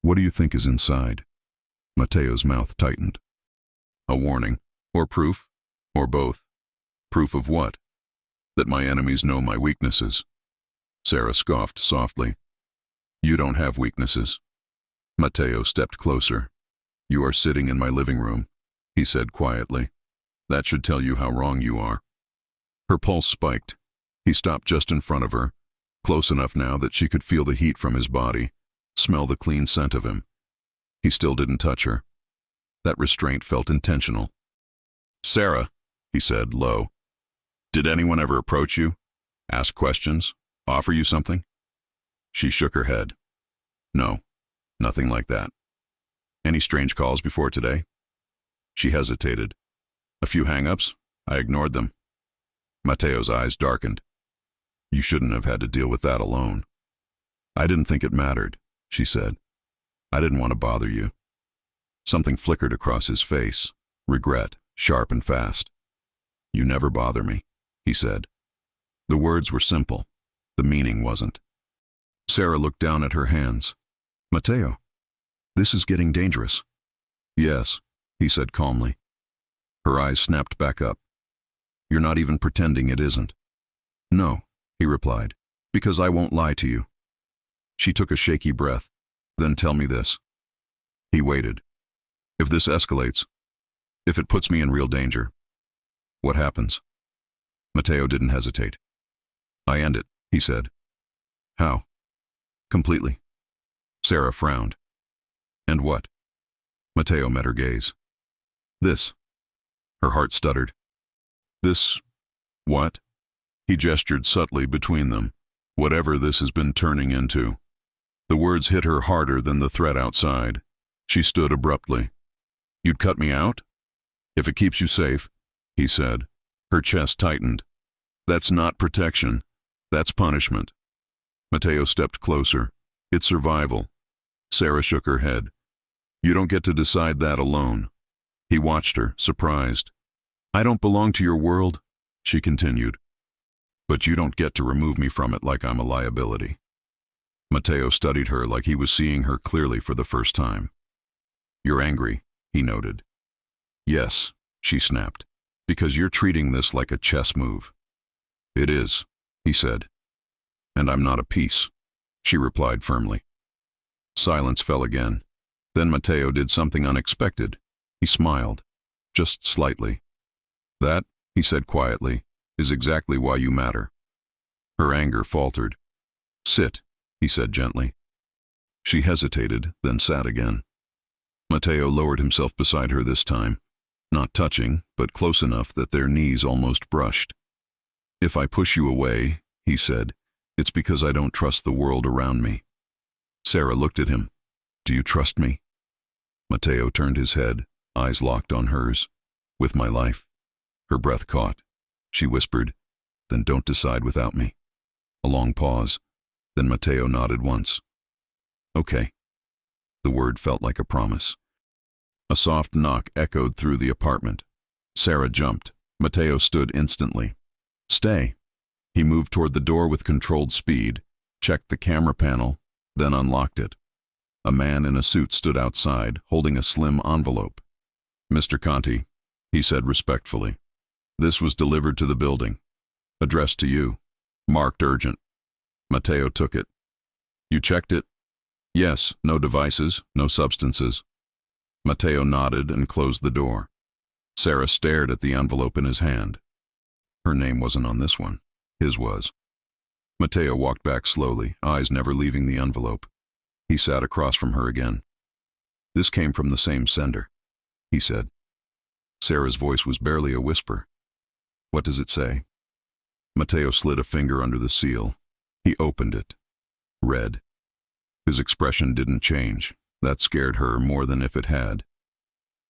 what do you think is inside?" Mateo's mouth tightened. "A warning, or proof, or both." "Proof of what?" "That my enemies know my weaknesses." Sarah scoffed softly. "You don't have weaknesses." Mateo stepped closer. "You are sitting in my living room," he said quietly. "That should tell you how wrong you are." Her pulse spiked. He stopped just in front of her, close enough now that she could feel the heat from his body, smell the clean scent of him. He still didn't touch her. That restraint felt intentional. "Sarah," he said, low, "did anyone ever approach you? Ask questions? Offer you something?" She shook her head. "No, nothing like that." "Any strange calls before today?" She hesitated. "A few hang-ups? I ignored them." Mateo's eyes darkened. "You shouldn't have had to deal with that alone." "I didn't think it mattered," she said. "I didn't want to bother you." Something flickered across his face, regret, sharp and fast. "You never bother me," he said. The words were simple. The meaning wasn't. Sarah looked down at her hands. "Mateo, this is getting dangerous." "Yes," he said calmly. Her eyes snapped back up. "You're not even pretending it isn't." "No," he replied, "because I won't lie to you." She took a shaky breath. "Then tell me this." He waited. "If this escalates, if it puts me in real danger, what happens?" Mateo didn't hesitate. "I end it," he said. "How?" "Completely." Sarah frowned. "And what?" Mateo met her gaze. "This." Her heart stuttered. "This... what?" He gestured subtly between them. Whatever this has been turning into. The words hit her harder than the threat outside. She stood abruptly. You'd cut me out? If it keeps you safe, he said. Her chest tightened. That's not protection. That's punishment. Mateo stepped closer. It's survival. Sarah shook her head. You don't get to decide that alone. He watched her, surprised. I don't belong to your world, she continued. But you don't get to remove me from it like I'm a liability. Mateo studied her like he was seeing her clearly for the first time. You're angry, he noted. Yes, she snapped, because you're treating this like a chess move. It is, he said. And I'm not a piece, she replied firmly. Silence fell again. Then Mateo did something unexpected. He smiled, just slightly. That, he said quietly, is exactly why you matter. Her anger faltered. Sit, he said gently. She hesitated, then sat again. Mateo lowered himself beside her this time, not touching, but close enough that their knees almost brushed. If I push you away, he said, it's because I don't trust the world around me. Sarah looked at him. Do you trust me? Mateo turned his head, eyes locked on hers. With my life. Her breath caught. She whispered, then don't decide without me. A long pause. Then Mateo nodded once. Okay. The word felt like a promise. A soft knock echoed through the apartment. Sarah jumped. Mateo stood instantly. Stay. He moved toward the door with controlled speed, checked the camera panel, then unlocked it. A man in a suit stood outside, holding a slim envelope. Mr. Conti, he said respectfully. This was delivered to the building. Addressed to you. Marked urgent. Mateo took it. You checked it? Yes, no devices, no substances. Mateo nodded and closed the door. Sarah stared at the envelope in his hand. Her name wasn't on this one. His was. Mateo walked back slowly, eyes never leaving the envelope. He sat across from her again. This came from the same sender, he said. Sarah's voice was barely a whisper. What does it say? Mateo slid a finger under the seal. He opened it. Read. His expression didn't change. That scared her more than if it had.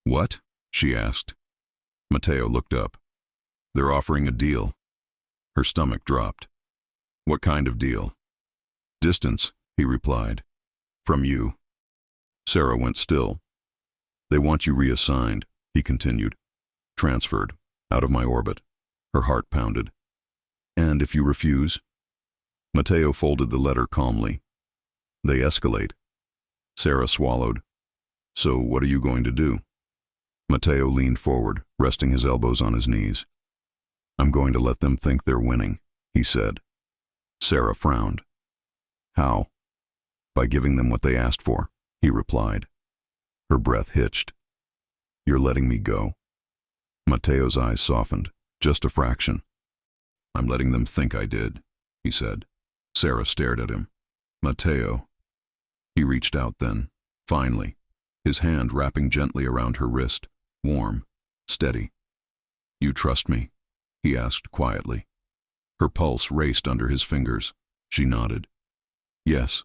What? She asked. Mateo looked up. They're offering a deal. Her stomach dropped. What kind of deal? Distance, he replied. From you. Sarah went still. They want you reassigned, he continued. Transferred, out of my orbit. Her heart pounded. And if you refuse? Mateo folded the letter calmly. They escalate. Sarah swallowed. So what are you going to do? Mateo leaned forward, resting his elbows on his knees. I'm going to let them think they're winning, he said. Sarah frowned. How? By giving them what they asked for, he replied. Her breath hitched. You're letting me go. Mateo's eyes softened, just a fraction. I'm letting them think I did, he said. Sarah stared at him. Mateo. He reached out then, finally, his hand wrapping gently around her wrist, warm, steady. You trust me? He asked quietly. Her pulse raced under his fingers. She nodded. Yes.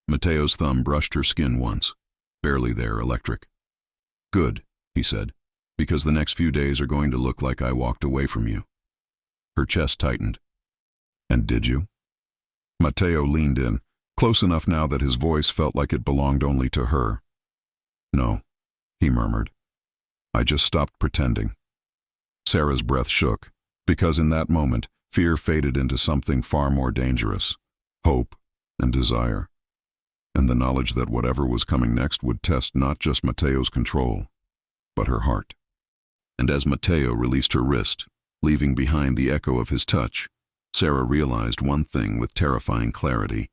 Mateo's thumb brushed her skin once, barely there, electric. Good, he said, because the next few days are going to look like I walked away from you. Her chest tightened. And did you? Mateo leaned in, close enough now that his voice felt like it belonged only to her. No, he murmured. I just stopped pretending. Sarah's breath shook, because in that moment, fear faded into something far more dangerous, hope and desire, and the knowledge that whatever was coming next would test not just Mateo's control, but her heart. And as Mateo released her wrist, leaving behind the echo of his touch, Sarah realized one thing with terrifying clarity.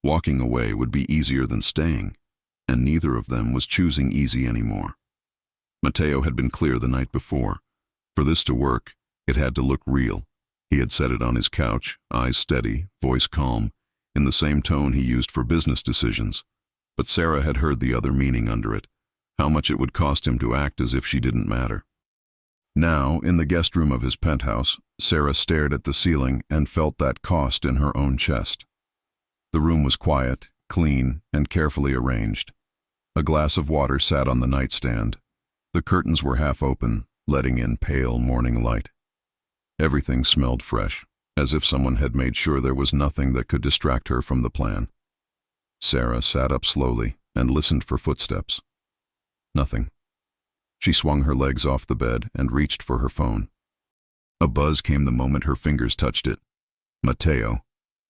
Walking away would be easier than staying, and neither of them was choosing easy anymore. Mateo had been clear the night before. For this to work, it had to look real. He had said it on his couch, eyes steady, voice calm, in the same tone he used for business decisions. But Sarah had heard the other meaning under it, how much it would cost him to act as if she didn't matter. Now, in the guest room of his penthouse, Sarah stared at the ceiling and felt that cost in her own chest. The room was quiet, clean, and carefully arranged. A glass of water sat on the nightstand. The curtains were half open, letting in pale morning light. Everything smelled fresh, as if someone had made sure there was nothing that could distract her from the plan. Sarah sat up slowly and listened for footsteps. Nothing. She swung her legs off the bed and reached for her phone. A buzz came the moment her fingers touched it. Mateo.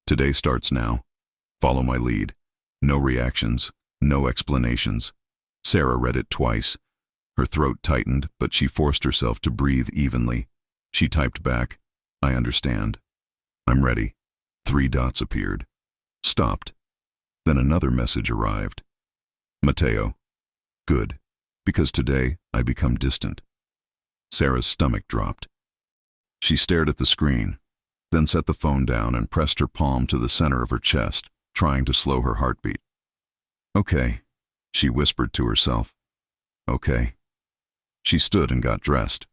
Today starts now. Follow my lead. No reactions, no explanations. Sarah read it twice. Her throat tightened, but she forced herself to breathe evenly. She typed back, I understand. I'm ready. 3 dots appeared. Stopped. Then another message arrived. Mateo. Good. Because today I become distant. Sarah's stomach dropped. She stared at the screen, then set the phone down and pressed her palm to the center of her chest, trying to slow her heartbeat. Okay, she whispered to herself. Okay. She stood and got dressed.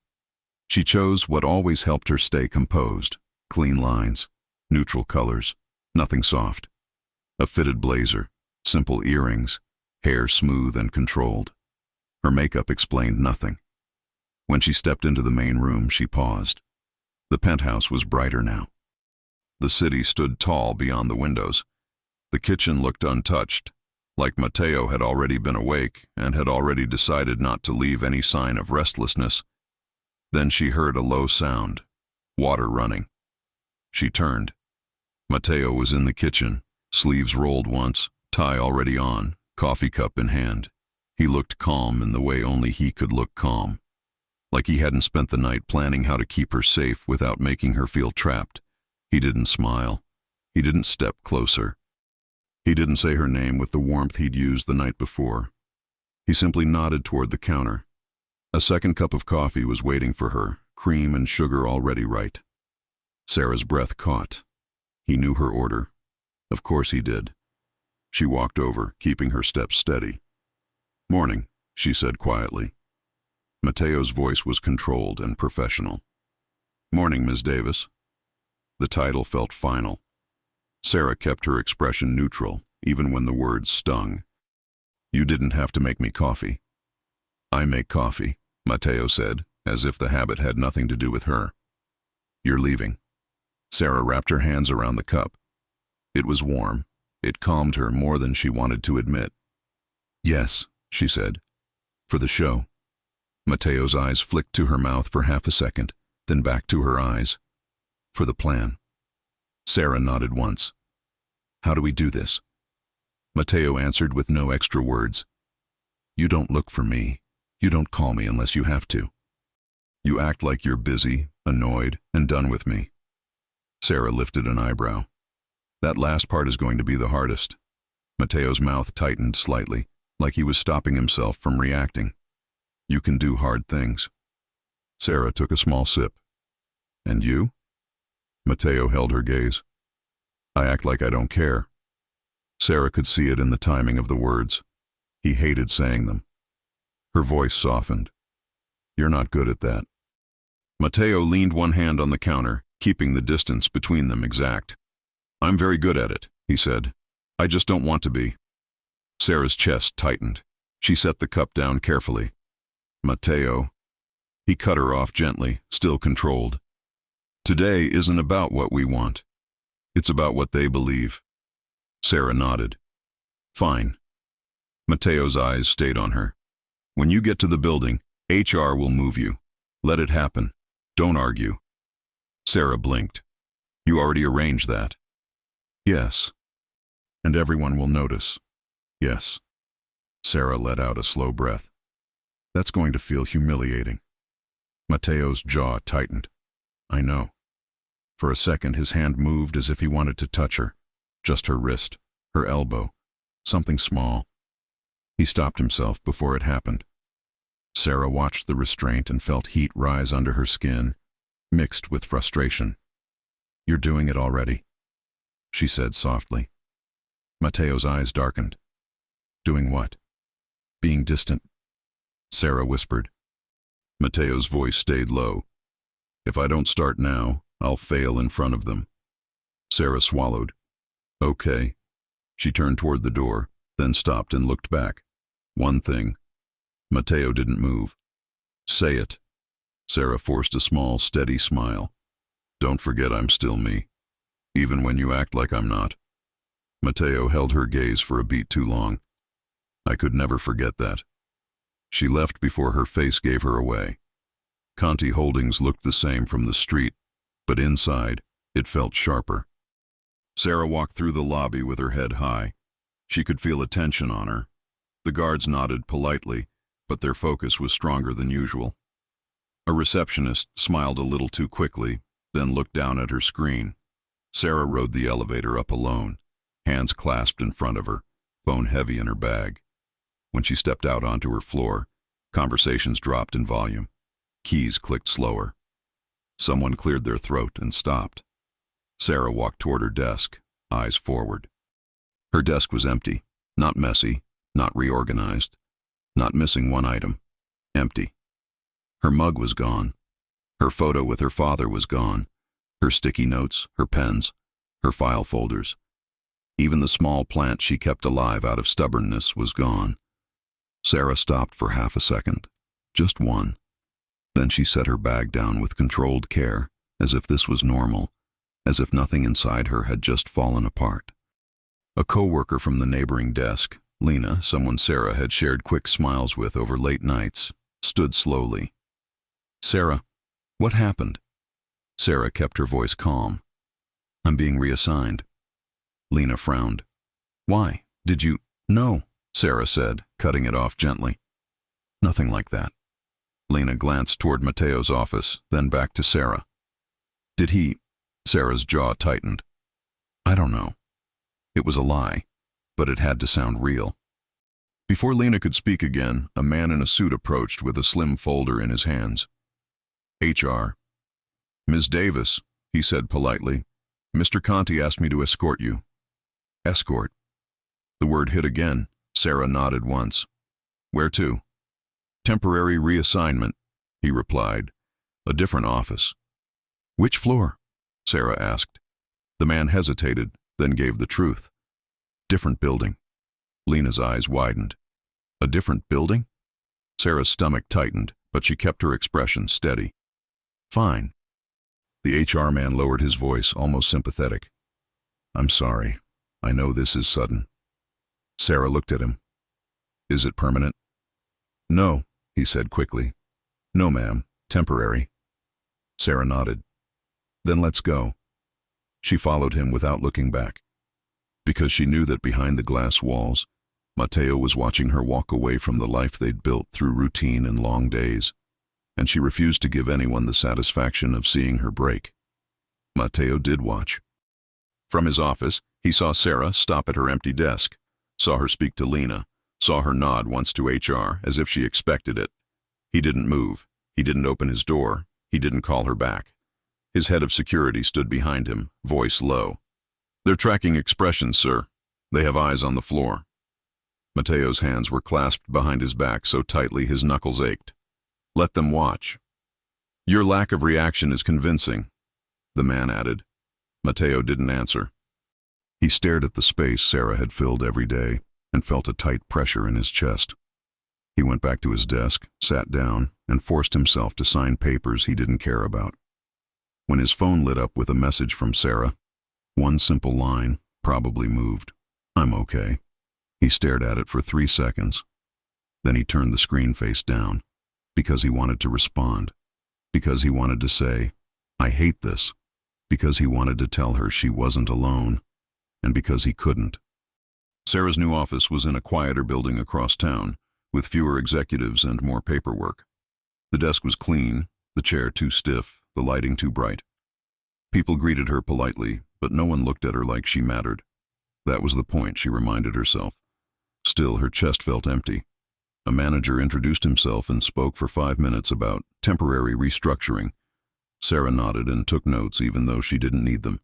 She chose what always helped her stay composed: clean lines, neutral colors, nothing soft. A fitted blazer, simple earrings, hair smooth and controlled. Her makeup explained nothing. When she stepped into the main room, she paused. The penthouse was brighter now. The city stood tall beyond the windows. The kitchen looked untouched, like Mateo had already been awake and had already decided not to leave any sign of restlessness. Then she heard a low sound, water running. She turned. Mateo was in the kitchen, sleeves rolled once, tie already on, coffee cup in hand. He looked calm in the way only he could look calm, like he hadn't spent the night planning how to keep her safe without making her feel trapped. He didn't smile. He didn't step closer. He didn't say her name with the warmth he'd used the night before. He simply nodded toward the counter. A second cup of coffee was waiting for her, cream and sugar already right. Sarah's breath caught. He knew her order. Of course he did. She walked over, keeping her steps steady. Morning, she said quietly. Mateo's voice was controlled and professional. Morning, Ms. Davis. The title felt final. Sarah kept her expression neutral, even when the words stung. You didn't have to make me coffee. I make coffee, Mateo said, as if the habit had nothing to do with her. You're leaving. Sarah wrapped her hands around the cup. It was warm. It calmed her more than she wanted to admit. Yes, she said. For the show. Mateo's eyes flicked to her mouth for half a second, then back to her eyes. For the plan. Sarah nodded once. How do we do this? Mateo answered with no extra words. You don't look for me. You don't call me unless you have to. You act like you're busy, annoyed, and done with me. Sarah lifted an eyebrow. That last part is going to be the hardest. Mateo's mouth tightened slightly, like he was stopping himself from reacting. You can do hard things. Sarah took a small sip. And you? Mateo held her gaze. I act like I don't care. Sarah could see it in the timing of the words. He hated saying them. Her voice softened. You're not good at that. Mateo leaned one hand on the counter, keeping the distance between them exact. I'm very good at it, he said. I just don't want to be. Sarah's chest tightened. She set the cup down carefully. Mateo. He cut her off gently, still controlled. Today isn't about what we want. It's about what they believe. Sarah nodded. Fine. Mateo's eyes stayed on her. When you get to the building, HR will move you. Let it happen. Don't argue. Sarah blinked. You already arranged that. Yes. And everyone will notice. Yes. Sarah let out a slow breath. That's going to feel humiliating. Mateo's jaw tightened. I know. For a second, his hand moved as if he wanted to touch her. Just her wrist, her elbow, something small. He stopped himself before it happened. Sarah watched the restraint and felt heat rise under her skin, mixed with frustration. You're doing it already, she said softly. Mateo's eyes darkened. Doing what? Being distant, Sarah whispered. Mateo's voice stayed low. If I don't start now, I'll fail in front of them. Sarah swallowed. Okay. She turned toward the door, then stopped and looked back. One thing. Mateo didn't move. Say it. Sarah forced a small, steady smile. Don't forget I'm still me, even when you act like I'm not. Mateo held her gaze for a beat too long. I could never forget that. She left before her face gave her away. Conti Holdings looked the same from the street, but inside, it felt sharper. Sarah walked through the lobby with her head high. She could feel a tension on her. The guards nodded politely, but their focus was stronger than usual. A receptionist smiled a little too quickly, then looked down at her screen. Sarah rode the elevator up alone, hands clasped in front of her, phone heavy in her bag. When she stepped out onto her floor, conversations dropped in volume. Keys clicked slower. Someone cleared their throat and stopped. Sarah walked toward her desk, eyes forward. Her desk was empty, not messy, not reorganized, not missing one item. Empty. Her mug was gone. Her photo with her father was gone. Her sticky notes, her pens, her file folders. Even the small plant she kept alive out of stubbornness was gone. Sarah stopped for half a second, just one. Then she set her bag down with controlled care, as if this was normal, as if nothing inside her had just fallen apart. A co-worker from the neighboring desk, Lena, someone Sarah had shared quick smiles with over late nights, stood slowly. Sarah, what happened? Sarah kept her voice calm. I'm being reassigned. Lena frowned. Why? Did you? No, Sarah said, cutting it off gently. Nothing like that. Lena glanced toward Mateo's office, then back to Sarah. Did he? Sarah's jaw tightened. I don't know. It was a lie, but it had to sound real. Before Lena could speak again, a man in a suit approached with a slim folder in his hands. HR. Ms. Davis, he said politely. Mr. Conti asked me to escort you. Escort. The word hit again. Sarah nodded once. Where to? Temporary reassignment, he replied. A different office. Which floor? Sarah asked. The man hesitated, then gave the truth. Different building. Lena's eyes widened. A different building? Sarah's stomach tightened, but she kept her expression steady. Fine. The HR man lowered his voice, almost sympathetic. I'm sorry. I know this is sudden. Sarah looked at him. Is it permanent? No, he said quickly. No, ma'am. Temporary. Sarah nodded. Then let's go. She followed him without looking back. Because she knew that behind the glass walls, Mateo was watching her walk away from the life they'd built through routine and long days, and she refused to give anyone the satisfaction of seeing her break. Mateo did watch. From his office, he saw Sarah stop at her empty desk, saw her speak to Lena, saw her nod once to HR as if she expected it. He didn't move. He didn't open his door. He didn't call her back. His head of security stood behind him, voice low. They're tracking expressions, sir. They have eyes on the floor. Mateo's hands were clasped behind his back so tightly his knuckles ached. Let them watch. Your lack of reaction is convincing, the man added. Mateo didn't answer. He stared at the space Sarah had filled every day and felt a tight pressure in his chest. He went back to his desk, sat down, and forced himself to sign papers he didn't care about. When his phone lit up with a message from Sarah, one simple line, probably moved. I'm okay. He stared at it for 3 seconds. Then he turned the screen face down, because he wanted to respond, because he wanted to say, I hate this, because he wanted to tell her she wasn't alone, and because he couldn't. Sarah's new office was in a quieter building across town, with fewer executives and more paperwork. The desk was clean, the chair too stiff, the lighting too bright. People greeted her politely, but no one looked at her like she mattered. That was the point, she reminded herself. Still, her chest felt empty. A manager introduced himself and spoke for 5 minutes about temporary restructuring. Sarah nodded and took notes even though she didn't need them.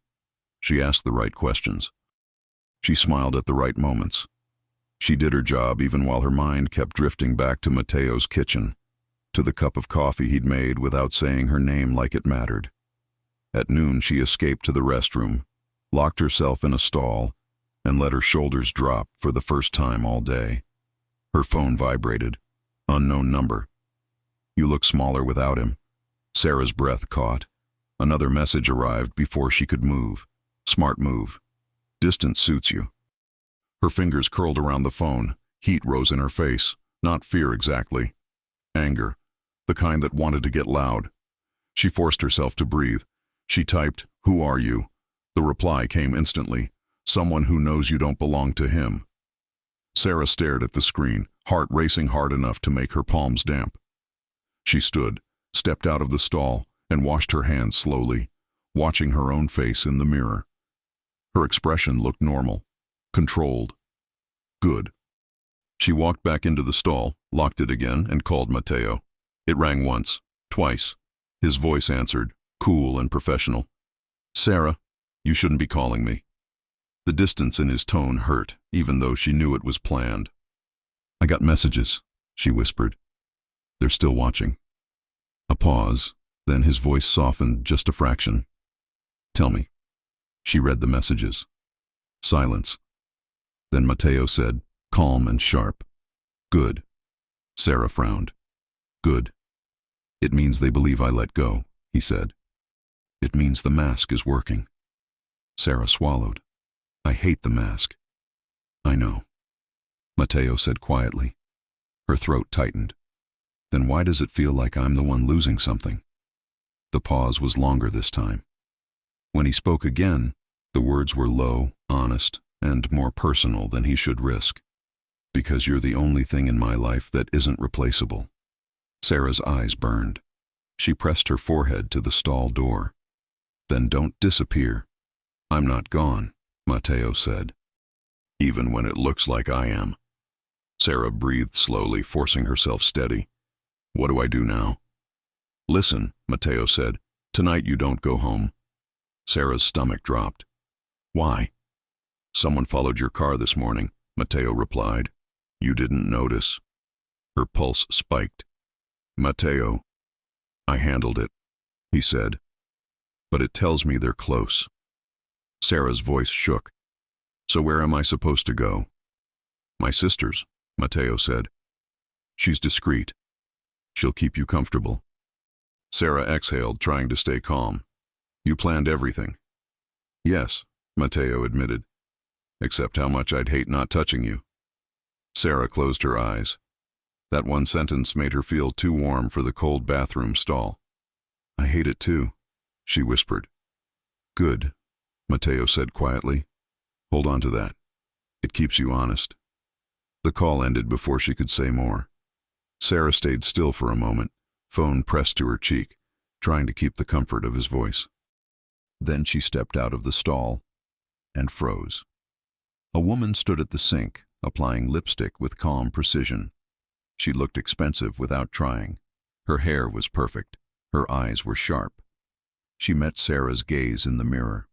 She asked the right questions. She smiled at the right moments. She did her job even while her mind kept drifting back to Mateo's kitchen, to the cup of coffee he'd made without saying her name like it mattered. At noon she escaped to the restroom, locked herself in a stall, and let her shoulders drop for the first time all day. Her phone vibrated. Unknown number. "You look smaller without him." Sarah's breath caught. Another message arrived before she could move. "Smart move. Distance suits you." Her fingers curled around the phone. Heat rose in her face. Not fear exactly. Anger. The kind that wanted to get loud. She forced herself to breathe. She typed, "Who are you?" The reply came instantly. "Someone who knows you don't belong to him." Sarah stared at the screen, heart racing hard enough to make her palms damp. She stood, stepped out of the stall, and washed her hands slowly, watching her own face in the mirror. Her expression looked normal, controlled. Good. She walked back into the stall, locked it again, and called Matteo. It rang once, twice. His voice answered, cool and professional. "Sarah, you shouldn't be calling me." The distance in his tone hurt, even though she knew it was planned. "I got messages," she whispered. "They're still watching." A pause, then his voice softened just a fraction. "Tell me." She read the messages. Silence. Then Matteo said, calm and sharp, "Good." Sarah frowned. "Good. It means they believe I let go," he said. "It means the mask is working." Sarah swallowed. "I hate the mask." "I know," Matteo said quietly. Her throat tightened. "Then why does it feel like I'm the one losing something?" The pause was longer this time. When he spoke again, the words were low, honest, and more personal than he should risk. "Because you're the only thing in my life that isn't replaceable." Sarah's eyes burned. She pressed her forehead to the stall door. "Then don't disappear." "I'm not gone," Matteo said. "Even when it looks like I am." Sarah breathed slowly, forcing herself steady. "What do I do now?" "Listen," Matteo said. "Tonight you don't go home." Sarah's stomach dropped. "Why?" "Someone followed your car this morning," Matteo replied. "You didn't notice." Her pulse spiked. "Matteo." "I handled it," he said. "But it tells me they're close." Sarah's voice shook. "So where am I supposed to go?" "My sister's," Matteo said. "She's discreet. She'll keep you comfortable." Sarah exhaled, trying to stay calm. "You planned everything." "Yes," Matteo admitted. "Except how much I'd hate not touching you." Sarah closed her eyes. That one sentence made her feel too warm for the cold bathroom stall. "I hate it too," she whispered. "Good," Matteo said quietly. "Hold on to that. It keeps you honest." The call ended before she could say more. Sarah stayed still for a moment, phone pressed to her cheek, trying to keep the comfort of his voice. Then she stepped out of the stall and froze. A woman stood at the sink, applying lipstick with calm precision. She looked expensive without trying. Her hair was perfect. Her eyes were sharp. She met Sarah's gaze in the mirror.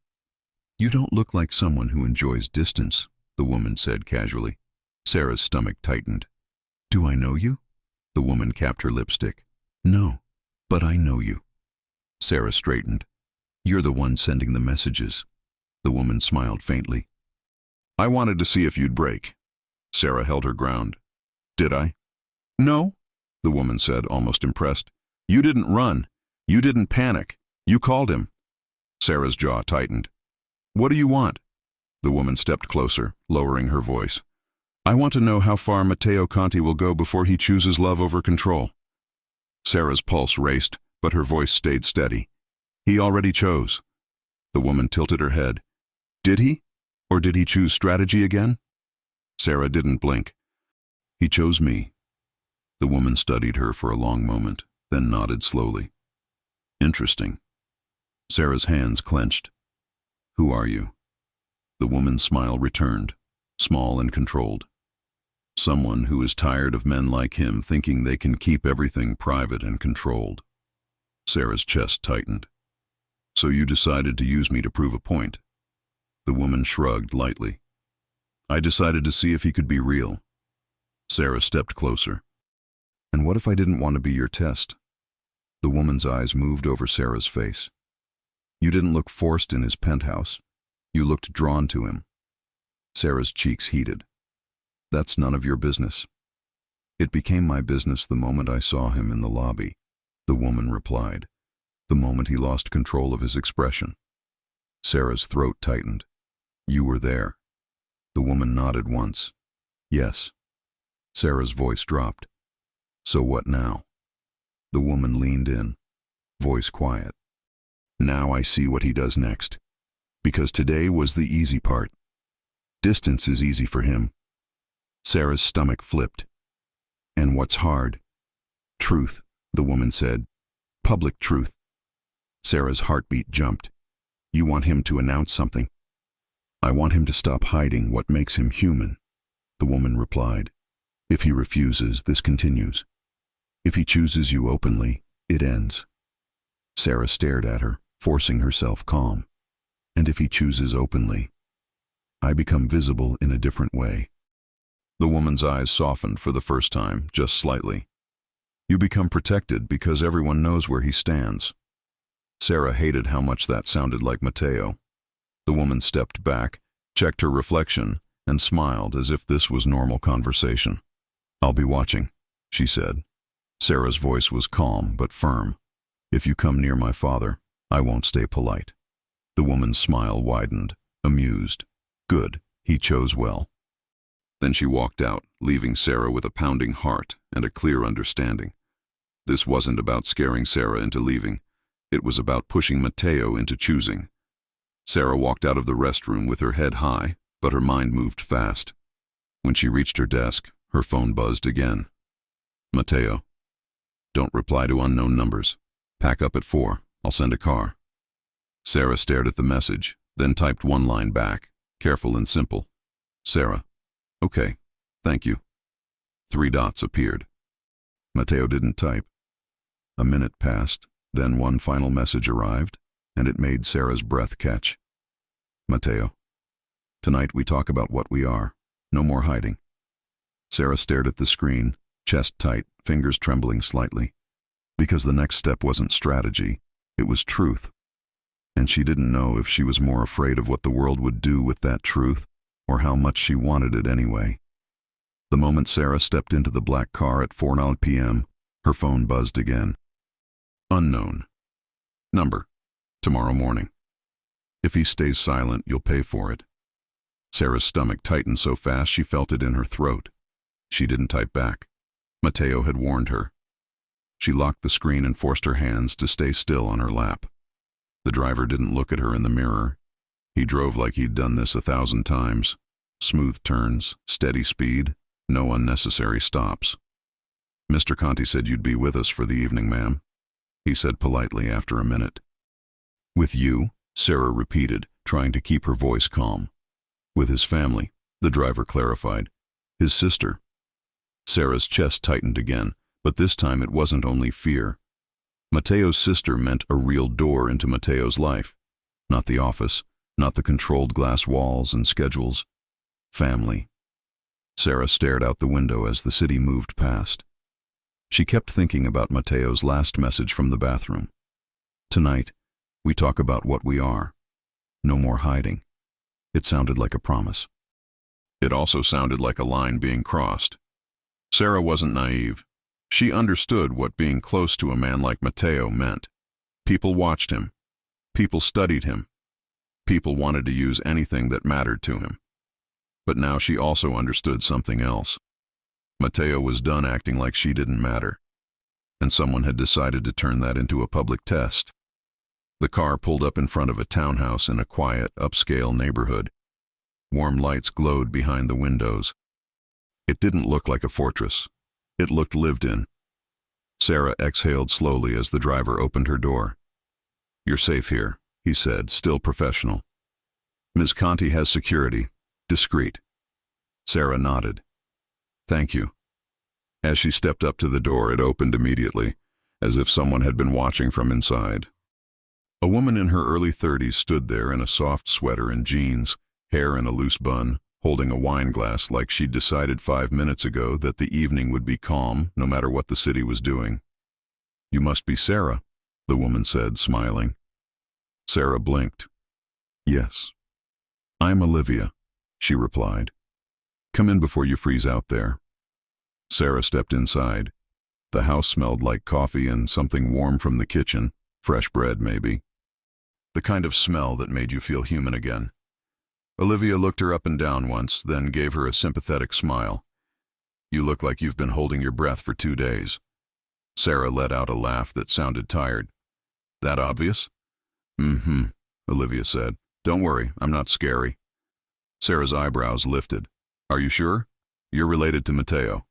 "You don't look like someone who enjoys distance," the woman said casually. Sarah's stomach tightened. "Do I know you?" The woman capped her lipstick. "No, but I know you." Sarah straightened. "You're the one sending the messages." The woman smiled faintly. "I wanted to see if you'd break." Sarah held her ground. "Did I?" "No," the woman said, almost impressed. "You didn't run. You didn't panic. You called him." Sarah's jaw tightened. "What do you want?" The woman stepped closer, lowering her voice. "I want to know how far Matteo Conti will go before he chooses love over control." Sarah's pulse raced, but her voice stayed steady. "He already chose." The woman tilted her head. "Did he? Or did he choose strategy again?" Sarah didn't blink. "He chose me." The woman studied her for a long moment, then nodded slowly. "Interesting." Sarah's hands clenched. "Who are you?" The woman's smile returned, small and controlled. "Someone who is tired of men like him thinking they can keep everything private and controlled." Sarah's chest tightened. "So you decided to use me to prove a point?" The woman shrugged lightly. "I decided to see if he could be real." Sarah stepped closer. And what if I didn't want to be your test? The woman's eyes moved over Sarah's face. You didn't look forced in his penthouse. You looked drawn to him. Sarah's cheeks heated. That's none of your business. It became my business the moment I saw him in the lobby, the woman replied, the moment he lost control of his expression. Sarah's throat tightened. You were there. The woman nodded once. Yes. Sarah's voice dropped. So what now? The woman leaned in, voice quiet. Now I see what he does next. Because today was the easy part. Distance is easy for him. Sarah's stomach flipped. And what's hard? Truth, the woman said. Public truth. Sarah's heartbeat jumped. You want him to announce something? I want him to stop hiding what makes him human, the woman replied. If he refuses, this continues. If he chooses you openly, it ends. Sarah stared at her, forcing herself calm. And if he chooses openly, I become visible in a different way. The woman's eyes softened for the first time, just slightly. You become protected because everyone knows where he stands. Sarah hated how much that sounded like Matteo. The woman stepped back, checked her reflection, and smiled as if this was normal conversation. I'll be watching, she said. Sarah's voice was calm but firm. If you come near my father, I won't stay polite. The woman's smile widened, amused. Good, he chose well. Then she walked out, leaving Sarah with a pounding heart and a clear understanding. This wasn't about scaring Sarah into leaving. It was about pushing Matteo into choosing. Sarah walked out of the restroom with her head high, but her mind moved fast. When she reached her desk, her phone buzzed again. Matteo. Don't reply to unknown numbers. Pack up at 4. I'll send a car. Sarah stared at the message, then typed one line back, careful and simple. Sarah. Okay, thank you. 3 dots appeared. Matteo didn't type. A minute passed, then one final message arrived, and it made Sarah's breath catch. Matteo. Tonight we talk about what we are. No more hiding. Sarah stared at the screen, chest tight, fingers trembling slightly. Because the next step wasn't strategy, it was truth. And she didn't know if she was more afraid of what the world would do with that truth, or how much she wanted it anyway. The moment Sarah stepped into the black car at 4 p.m., her phone buzzed again. Unknown. Number. Tomorrow morning. If he stays silent, you'll pay for it. Sarah's stomach tightened so fast she felt it in her throat. She didn't type back. Matteo had warned her. She locked the screen and forced her hands to stay still on her lap. The driver didn't look at her in the mirror. He drove like he'd done this 1,000 times. Smooth turns, steady speed, no unnecessary stops. Mr. Conti said you'd be with us for the evening, ma'am, he said politely after a minute. With you? Sarah repeated, trying to keep her voice calm. With his family, the driver clarified. His sister. Sarah's chest tightened again, but this time it wasn't only fear. Matteo's sister meant a real door into Matteo's life. Not the office, not the controlled glass walls and schedules. Family. Sarah stared out the window as the city moved past. She kept thinking about Matteo's last message from the bathroom. Tonight, we talk about what we are. No more hiding. It sounded like a promise. It also sounded like a line being crossed. Sarah wasn't naive. She understood what being close to a man like Matteo meant. People watched him. People studied him. People wanted to use anything that mattered to him. But now she also understood something else. Matteo was done acting like she didn't matter. And someone had decided to turn that into a public test. The car pulled up in front of a townhouse in a quiet, upscale neighborhood. Warm lights glowed behind the windows. It didn't look like a fortress. It looked lived in. Sarah exhaled slowly as the driver opened her door. You're safe here, he said, still professional. Ms. Conti has security. Discreet. Sarah nodded. Thank you. As she stepped up to the door, it opened immediately, as if someone had been watching from inside. A woman in her early 30s stood there in a soft sweater and jeans, hair in a loose bun, holding a wine glass like she'd decided 5 minutes ago that the evening would be calm no matter what the city was doing. "You must be Sarah," the woman said, smiling. Sarah blinked. "Yes. I'm Olivia," she replied. "Come in before you freeze out there." Sarah stepped inside. The house smelled like coffee and something warm from the kitchen, fresh bread maybe. The kind of smell that made you feel human again. Olivia looked her up and down once, then gave her a sympathetic smile. "You look like you've been holding your breath for 2 days." Sarah let out a laugh that sounded tired. "That obvious?" "Mm-hmm," Olivia said. "Don't worry, I'm not scary." Sarah's eyebrows lifted. "Are you sure? You're related to Mateo."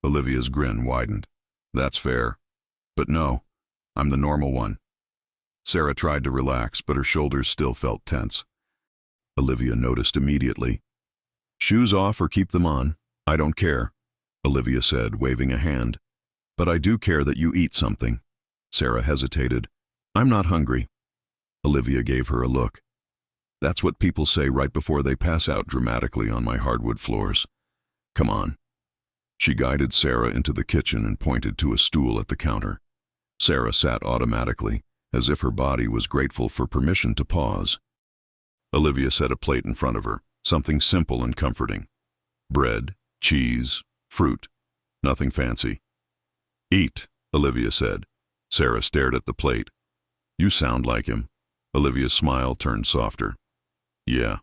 Olivia's grin widened. "That's fair. But no, I'm the normal one." Sarah tried to relax, but her shoulders still felt tense. Olivia noticed immediately. "Shoes off or keep them on, I don't care," Olivia said, waving a hand. "But I do care that you eat something." Sarah hesitated. "I'm not hungry." Olivia gave her a look. "That's what people say right before they pass out dramatically on my hardwood floors. Come on." She guided Sarah into the kitchen and pointed to a stool at the counter. Sarah sat automatically, as if her body was grateful for permission to pause. Olivia set a plate in front of her, something simple and comforting. Bread, cheese, fruit. Nothing fancy. "Eat," Olivia said. Sarah stared at the plate. "You sound like him." Olivia's smile turned softer. "Yeah,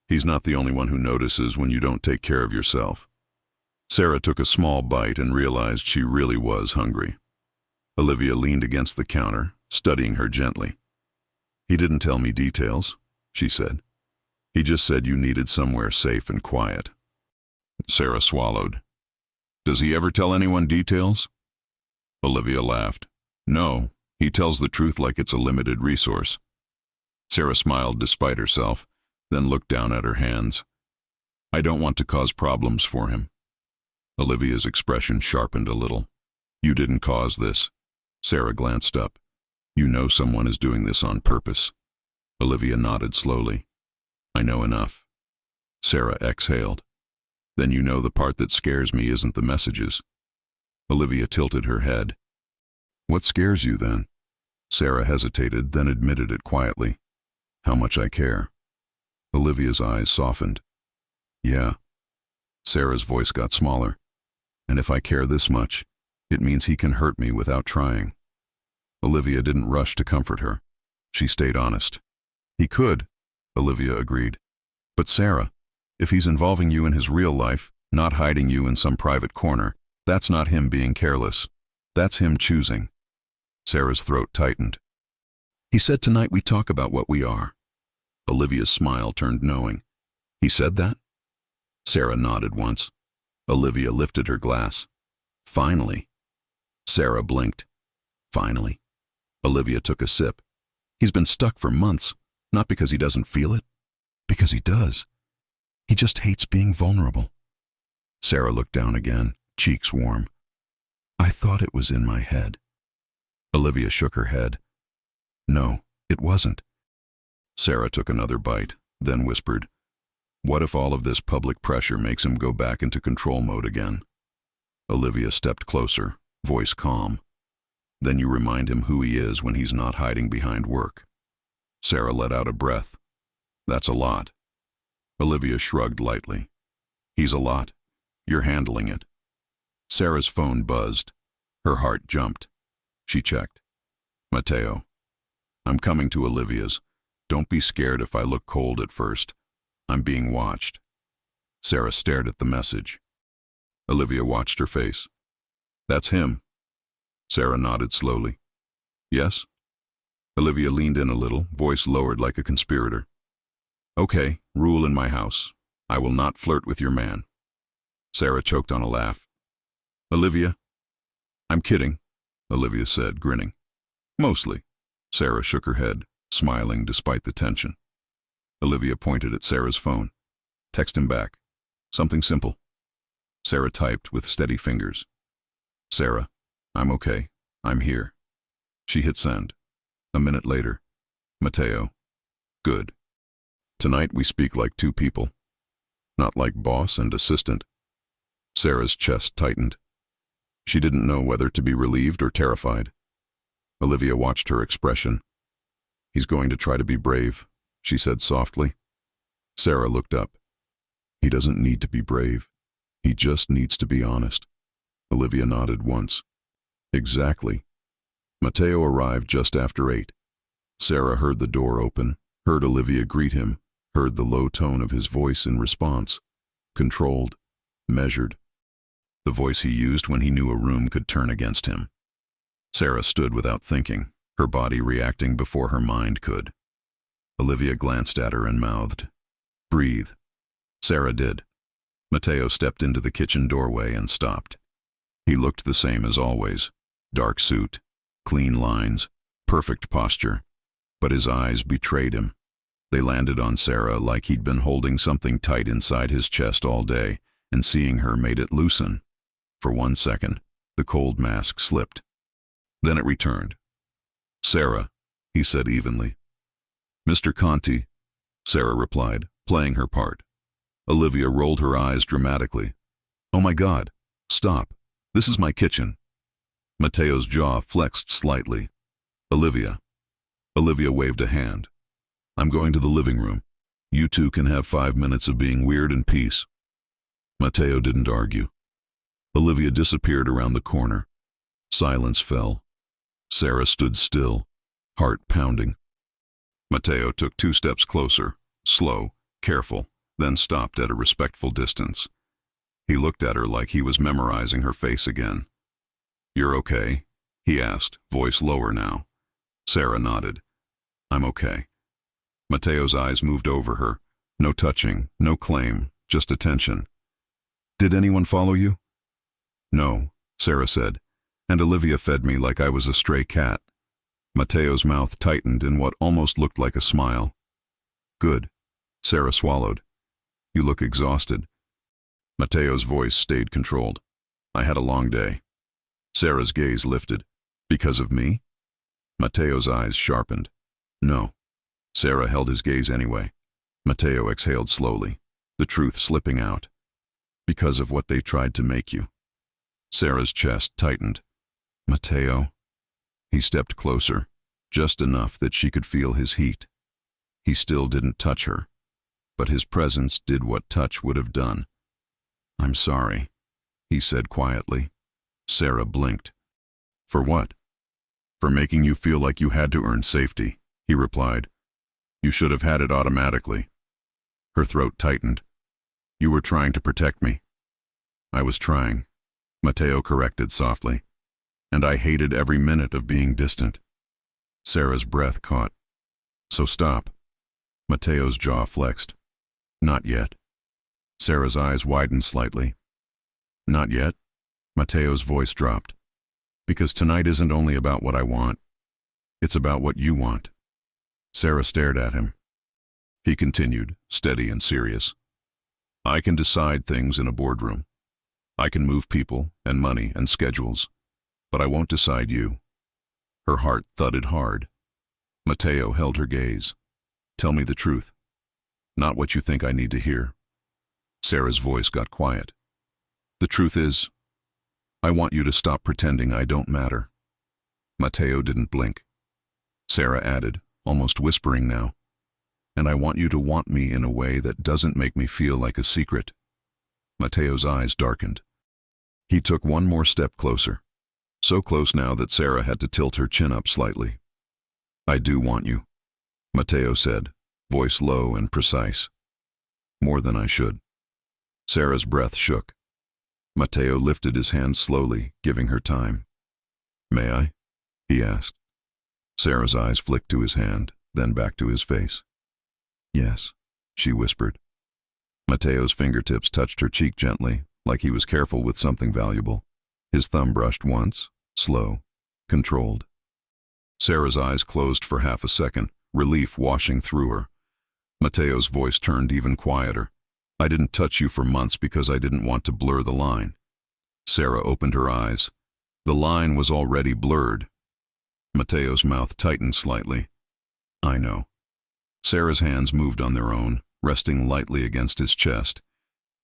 he's not the only one who notices when you don't take care of yourself." Sarah took a small bite and realized she really was hungry. Olivia leaned against the counter, studying her gently. "He didn't tell me details," she said. "He just said you needed somewhere safe and quiet." Sarah swallowed. "Does he ever tell anyone details?" Olivia laughed. "No, he tells the truth like it's a limited resource." Sarah smiled despite herself, then looked down at her hands. "I don't want to cause problems for him." Olivia's expression sharpened a little. "You didn't cause this." Sarah glanced up. "You know someone is doing this on purpose." Olivia nodded slowly. "I know enough." Sarah exhaled. "Then you know the part that scares me isn't the messages." Olivia tilted her head. "What scares you then?" Sarah hesitated, then admitted it quietly. "How much I care." Olivia's eyes softened. "Yeah." Sarah's voice got smaller. "And if I care this much, it means he can hurt me without trying." Olivia didn't rush to comfort her. She stayed honest. "He could," Olivia agreed. "But Sarah, if he's involving you in his real life, not hiding you in some private corner, that's not him being careless. That's him choosing." Sarah's throat tightened. "He said tonight we talk about what we are." Olivia's smile turned knowing. "He said that?" Sarah nodded once. Olivia lifted her glass. "Finally." Sarah blinked. "Finally." Olivia took a sip. "He's been stuck for months, not because he doesn't feel it, because he does. He just hates being vulnerable." Sarah looked down again, cheeks warm. "I thought it was in my head." Olivia shook her head. "No, it wasn't." Sarah took another bite, then whispered, "What if all of this public pressure makes him go back into control mode again?" Olivia stepped closer, voice calm. "Then you remind him who he is when he's not hiding behind work." Sarah let out a breath. "That's a lot." Olivia shrugged lightly. "He's a lot. You're handling it." Sarah's phone buzzed. Her heart jumped. She checked. "Mateo. I'm coming to Olivia's. Don't be scared if I look cold at first. I'm being watched." Sarah stared at the message. Olivia watched her face. "That's him." Sarah nodded slowly. "Yes?" Olivia leaned in a little, voice lowered like a conspirator. "Okay, rule in my house. I will not flirt with your man." Sarah choked on a laugh. "Olivia?" "I'm kidding," Olivia said, grinning. "Mostly." Sarah shook her head, smiling despite the tension. Olivia pointed at Sarah's phone. "Text him back. Something simple." Sarah typed with steady fingers. "Sarah, I'm okay. I'm here." She hit send. A minute later. "Mateo. Good. Tonight we speak like two people." Not like boss and assistant. Sarah's chest tightened. She didn't know whether to be relieved or terrified. Olivia watched her expression. He's going to try to be brave, she said softly. Sarah looked up. He doesn't need to be brave. He just needs to be honest. Olivia nodded once. Exactly. Mateo arrived just after 8. Sarah heard the door open, heard Olivia greet him, heard the low tone of his voice in response. Controlled, measured. The voice he used when he knew a room could turn against him. Sarah stood without thinking, her body reacting before her mind could. Olivia glanced at her and mouthed, "Breathe." Sarah did. Mateo stepped into the kitchen doorway and stopped. He looked the same as always. Dark suit, clean lines, perfect posture. But his eyes betrayed him. They landed on Sarah like he'd been holding something tight inside his chest all day, and seeing her made it loosen. For 1 second, the cold mask slipped. Then it returned. "Sarah," he said evenly. "Mr. Conti," Sarah replied, playing her part. Olivia rolled her eyes dramatically. "Oh my God, stop. This is my kitchen." Mateo's jaw flexed slightly. Olivia waved a hand. "I'm going to the living room. You two can have 5 minutes of being weird in peace." Mateo didn't argue. Olivia disappeared around the corner. Silence fell. Sarah stood still, heart pounding. Mateo took 2 steps closer, slow, careful, then stopped at a respectful distance. He looked at her like he was memorizing her face again. "You're okay?" he asked, voice lower now. Sarah nodded. "I'm okay." Mateo's eyes moved over her. No touching, no claim, just attention. "Did anyone follow you?" "No," Sarah said, "and Olivia fed me like I was a stray cat." Mateo's mouth tightened in what almost looked like a smile. "Good." Sarah swallowed. "You look exhausted." Mateo's voice stayed controlled. "I had a long day." Sarah's gaze lifted. "Because of me?" Mateo's eyes sharpened. "No." Sarah held his gaze anyway. Mateo exhaled slowly, the truth slipping out. "Because of what they tried to make you." Sarah's chest tightened. "Mateo?" He stepped closer, just enough that she could feel his heat. He still didn't touch her, but his presence did what touch would have done. "I'm sorry," he said quietly. Sarah blinked. "For what?" "For making you feel like you had to earn safety," he replied. "You should have had it automatically." Her throat tightened. "You were trying to protect me." "I was trying," Mateo corrected softly. "And I hated every minute of being distant." Sarah's breath caught. "So stop." Mateo's jaw flexed. "Not yet." Sarah's eyes widened slightly. "Not yet?" Mateo's voice dropped. "Because tonight isn't only about what I want. It's about what you want." Sarah stared at him. He continued, steady and serious. "I can decide things in a boardroom. I can move people and money and schedules, but I won't decide you." Her heart thudded hard. Mateo held her gaze. "Tell me the truth. Not what you think I need to hear." Sarah's voice got quiet. "The truth is, I want you to stop pretending I don't matter." Mateo didn't blink. Sarah added, almost whispering now, "And I want you to want me in a way that doesn't make me feel like a secret." Mateo's eyes darkened. He took one more step closer, so close now that Sarah had to tilt her chin up slightly. "I do want you," Mateo said, voice low and precise. "More than I should." Sarah's breath shook. Mateo lifted his hand slowly, giving her time. "May I?" he asked. Sarah's eyes flicked to his hand, then back to his face. "Yes," she whispered. Mateo's fingertips touched her cheek gently, like he was careful with something valuable. His thumb brushed once, slow, controlled. Sarah's eyes closed for half a second, relief washing through her. Mateo's voice turned even quieter. "I didn't touch you for months because I didn't want to blur the line." Sarah opened her eyes. The line was already blurred. Mateo's mouth tightened slightly. "I know." Sarah's hands moved on their own, resting lightly against his chest.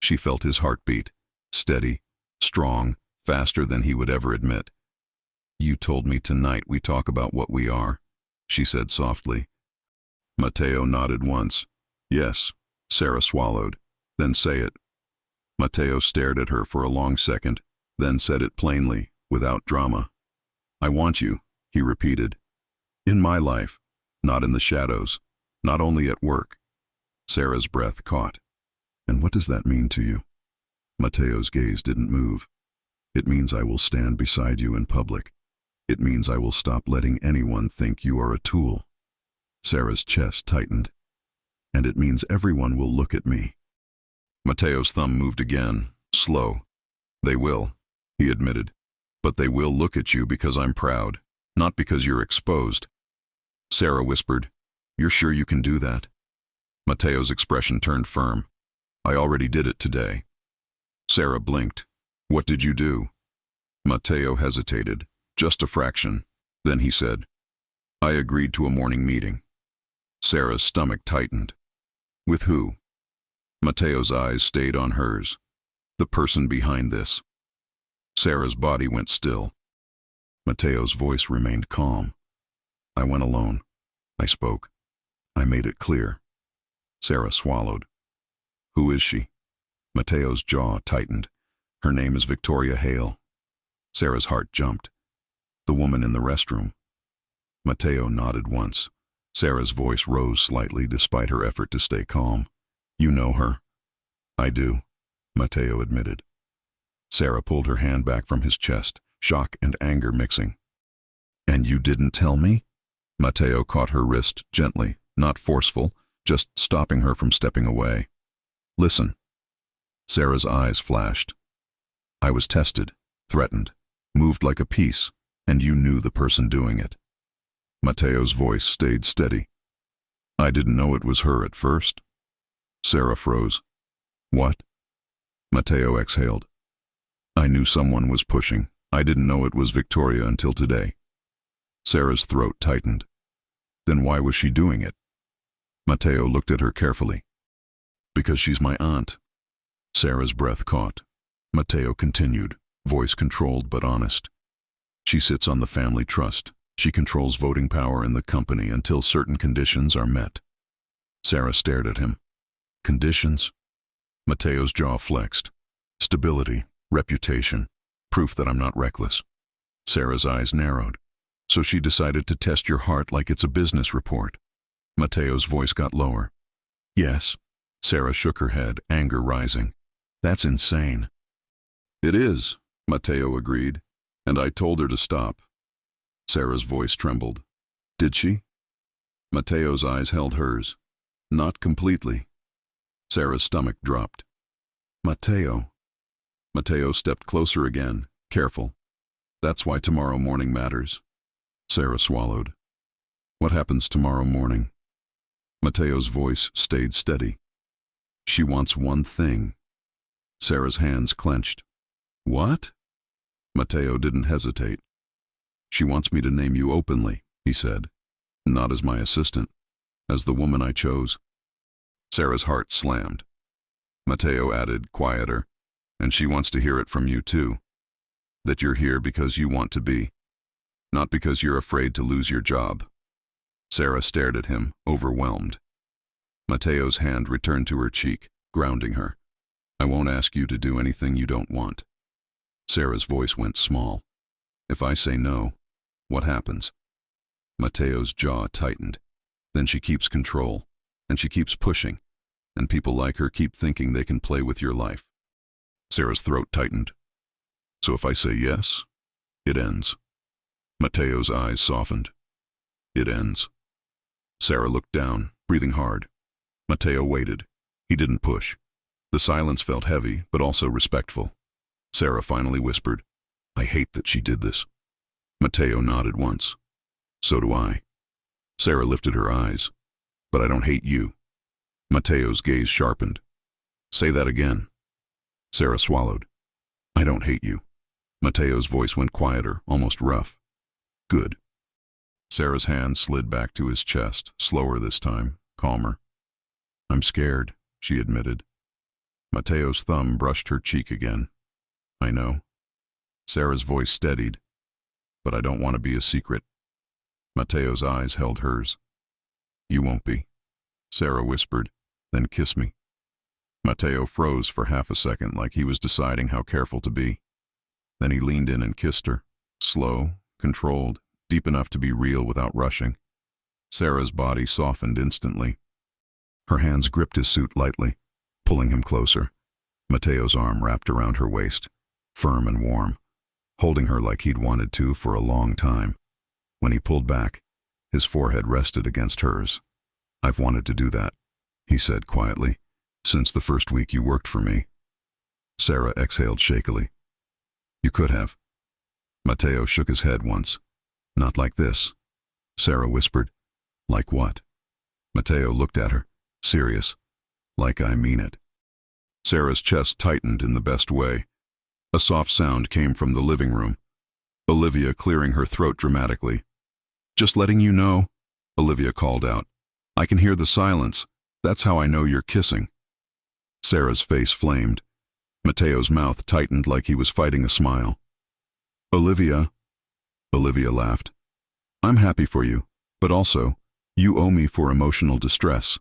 She felt his heartbeat, steady, strong, faster than he would ever admit. "You told me tonight we talk about what we are," she said softly. Mateo nodded once. "Yes," Sarah swallowed. "Then say it." Mateo stared at her for a long second, then said it plainly, without drama. "I want you," he repeated. "In my life, not in the shadows, not only at work." Sarah's breath caught. "And what does that mean to you?" Mateo's gaze didn't move. "It means I will stand beside you in public. It means I will stop letting anyone think you are a tool." Sarah's chest tightened. "And it means everyone will look at me." Mateo's thumb moved again, slow. "They will," he admitted. "But they will look at you because I'm proud, not because you're exposed." Sarah whispered, "You're sure you can do that?" Mateo's expression turned firm. "I already did it today." Sarah blinked. "What did you do?" Mateo hesitated, just a fraction. Then he said, "I agreed to a morning meeting." Sarah's stomach tightened. "With who?" Mateo's eyes stayed on hers. "The person behind this." Sarah's body went still. Mateo's voice remained calm. "I went alone. I spoke. I made it clear." Sarah swallowed. "Who is she?" Mateo's jaw tightened. "Her name is Victoria Hale." Sarah's heart jumped. "The woman in the restroom." Mateo nodded once. Sarah's voice rose slightly despite her effort to stay calm. "You know her?" "I do," Mateo admitted. Sarah pulled her hand back from his chest, shock and anger mixing. "And you didn't tell me?" Mateo caught her wrist gently, not forceful, just stopping her from stepping away. "Listen." Sarah's eyes flashed. "I was tested, threatened, moved like a piece, and you knew the person doing it." Mateo's voice stayed steady. "I didn't know it was her at first." Sarah froze. "What?" Mateo exhaled. "I knew someone was pushing. I didn't know it was Victoria until today." Sarah's throat tightened. "Then why was she doing it?" Mateo looked at her carefully. "Because she's my aunt." Sarah's breath caught. Mateo continued, voice controlled but honest. "She sits on the family trust. She controls voting power in the company until certain conditions are met." Sarah stared at him. "Conditions?" Mateo's jaw flexed. "Stability, reputation, proof that I'm not reckless." Sarah's eyes narrowed. "So she decided to test your heart like it's a business report." Mateo's voice got lower. "Yes." Sarah shook her head, anger rising. "That's insane." "It is," Mateo agreed, "and I told her to stop." Sarah's voice trembled. "Did she?" Mateo's eyes held hers. "Not completely." Sarah's stomach dropped. "Mateo." Mateo stepped closer again, careful. "That's why tomorrow morning matters." Sarah swallowed. "What happens tomorrow morning?" Mateo's voice stayed steady. "She wants one thing." Sarah's hands clenched. "What?" Mateo didn't hesitate. "She wants me to name you openly," he said. "Not as my assistant, as the woman I chose." Sarah's heart slammed. Mateo added, quieter, "And she wants to hear it from you too. That you're here because you want to be, not because you're afraid to lose your job." Sarah stared at him, overwhelmed. Mateo's hand returned to her cheek, grounding her. "I won't ask you to do anything you don't want." Sarah's voice went small. "If I say no, what happens?" Mateo's jaw tightened. "Then she keeps control, and she keeps pushing, and people like her keep thinking they can play with your life." Sarah's throat tightened. "So if I say yes, it ends." Mateo's eyes softened. "It ends." Sarah looked down, breathing hard. Mateo waited. He didn't push. The silence felt heavy, but also respectful. Sarah finally whispered, "I hate that she did this." Mateo nodded once. "So do I." Sarah lifted her eyes. "But I don't hate you." Mateo's gaze sharpened. "Say that again." Sarah swallowed. "I don't hate you." Mateo's voice went quieter, almost rough. "Good." Sarah's hand slid back to his chest, slower this time, calmer. "I'm scared," she admitted. Mateo's thumb brushed her cheek again. I know. Sarah's voice steadied. But I don't want to be a secret. Mateo's eyes held hers. You won't be, Sarah whispered. Then kiss me. Mateo froze for half a second like he was deciding how careful to be. Then he leaned in and kissed her, slow, controlled, deep enough to be real without rushing. Sarah's body softened instantly. Her hands gripped his suit lightly, pulling him closer. Mateo's arm wrapped around her waist, firm and warm, holding her like he'd wanted to for a long time. When he pulled back, his forehead rested against hers. I've wanted to do that, he said quietly, since the first week you worked for me. Sarah exhaled shakily. You could have. Mateo shook his head once. Not like this. Sarah whispered. Like what? Mateo looked at her, serious. Like I mean it. Sarah's chest tightened in the best way. A soft sound came from the living room. Olivia clearing her throat dramatically. Just letting you know, Olivia called out. I can hear the silence. That's how I know you're kissing. Sarah's face flamed. Mateo's mouth tightened like he was fighting a smile. Olivia laughed. I'm happy for you, but also, you owe me for emotional distress.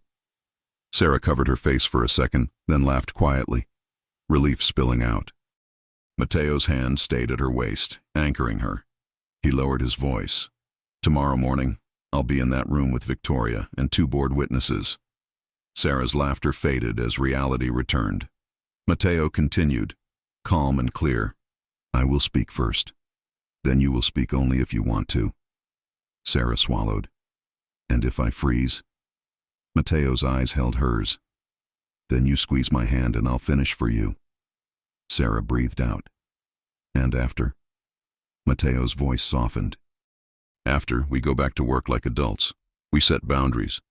Sarah covered her face for a second, then laughed quietly, relief spilling out. Mateo's hand stayed at her waist, anchoring her. He lowered his voice. Tomorrow morning, I'll be in that room with Victoria and 2 board witnesses. Sarah's laughter faded as reality returned. Mateo continued, calm and clear. I will speak first. Then you will speak only if you want to. Sarah swallowed. And if I freeze? Mateo's eyes held hers. Then you squeeze my hand and I'll finish for you. Sarah breathed out. And after? Mateo's voice softened. After, we go back to work like adults. We set boundaries.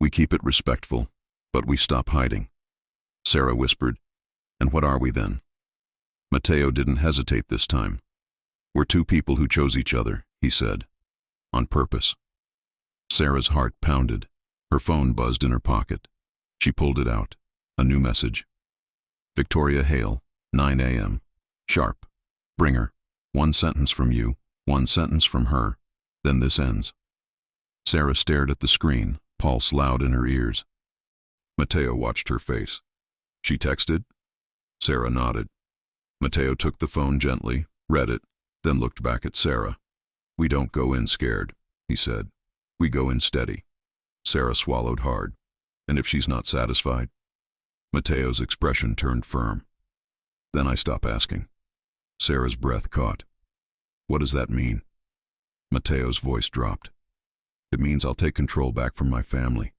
We keep it respectful, but we stop hiding. Sarah whispered. And what are we then? Mateo didn't hesitate this time. We're 2 people who chose each other, he said. On purpose. Sarah's heart pounded. Her phone buzzed in her pocket. She pulled it out. A new message. Victoria Hale, 9 a.m. Sharp. Bring her. 1 sentence from you, 1 sentence from her. Then this ends. Sarah stared at the screen, pulse loud in her ears. Mateo watched her face. She texted? Sarah nodded. Mateo took the phone gently, read it, then looked back at Sarah. We don't go in scared, he said. We go in steady. Sarah swallowed hard. And if she's not satisfied? Mateo's expression turned firm. Then I stop asking. Sarah's breath caught. What does that mean? Mateo's voice dropped. It means I'll take control back from my family,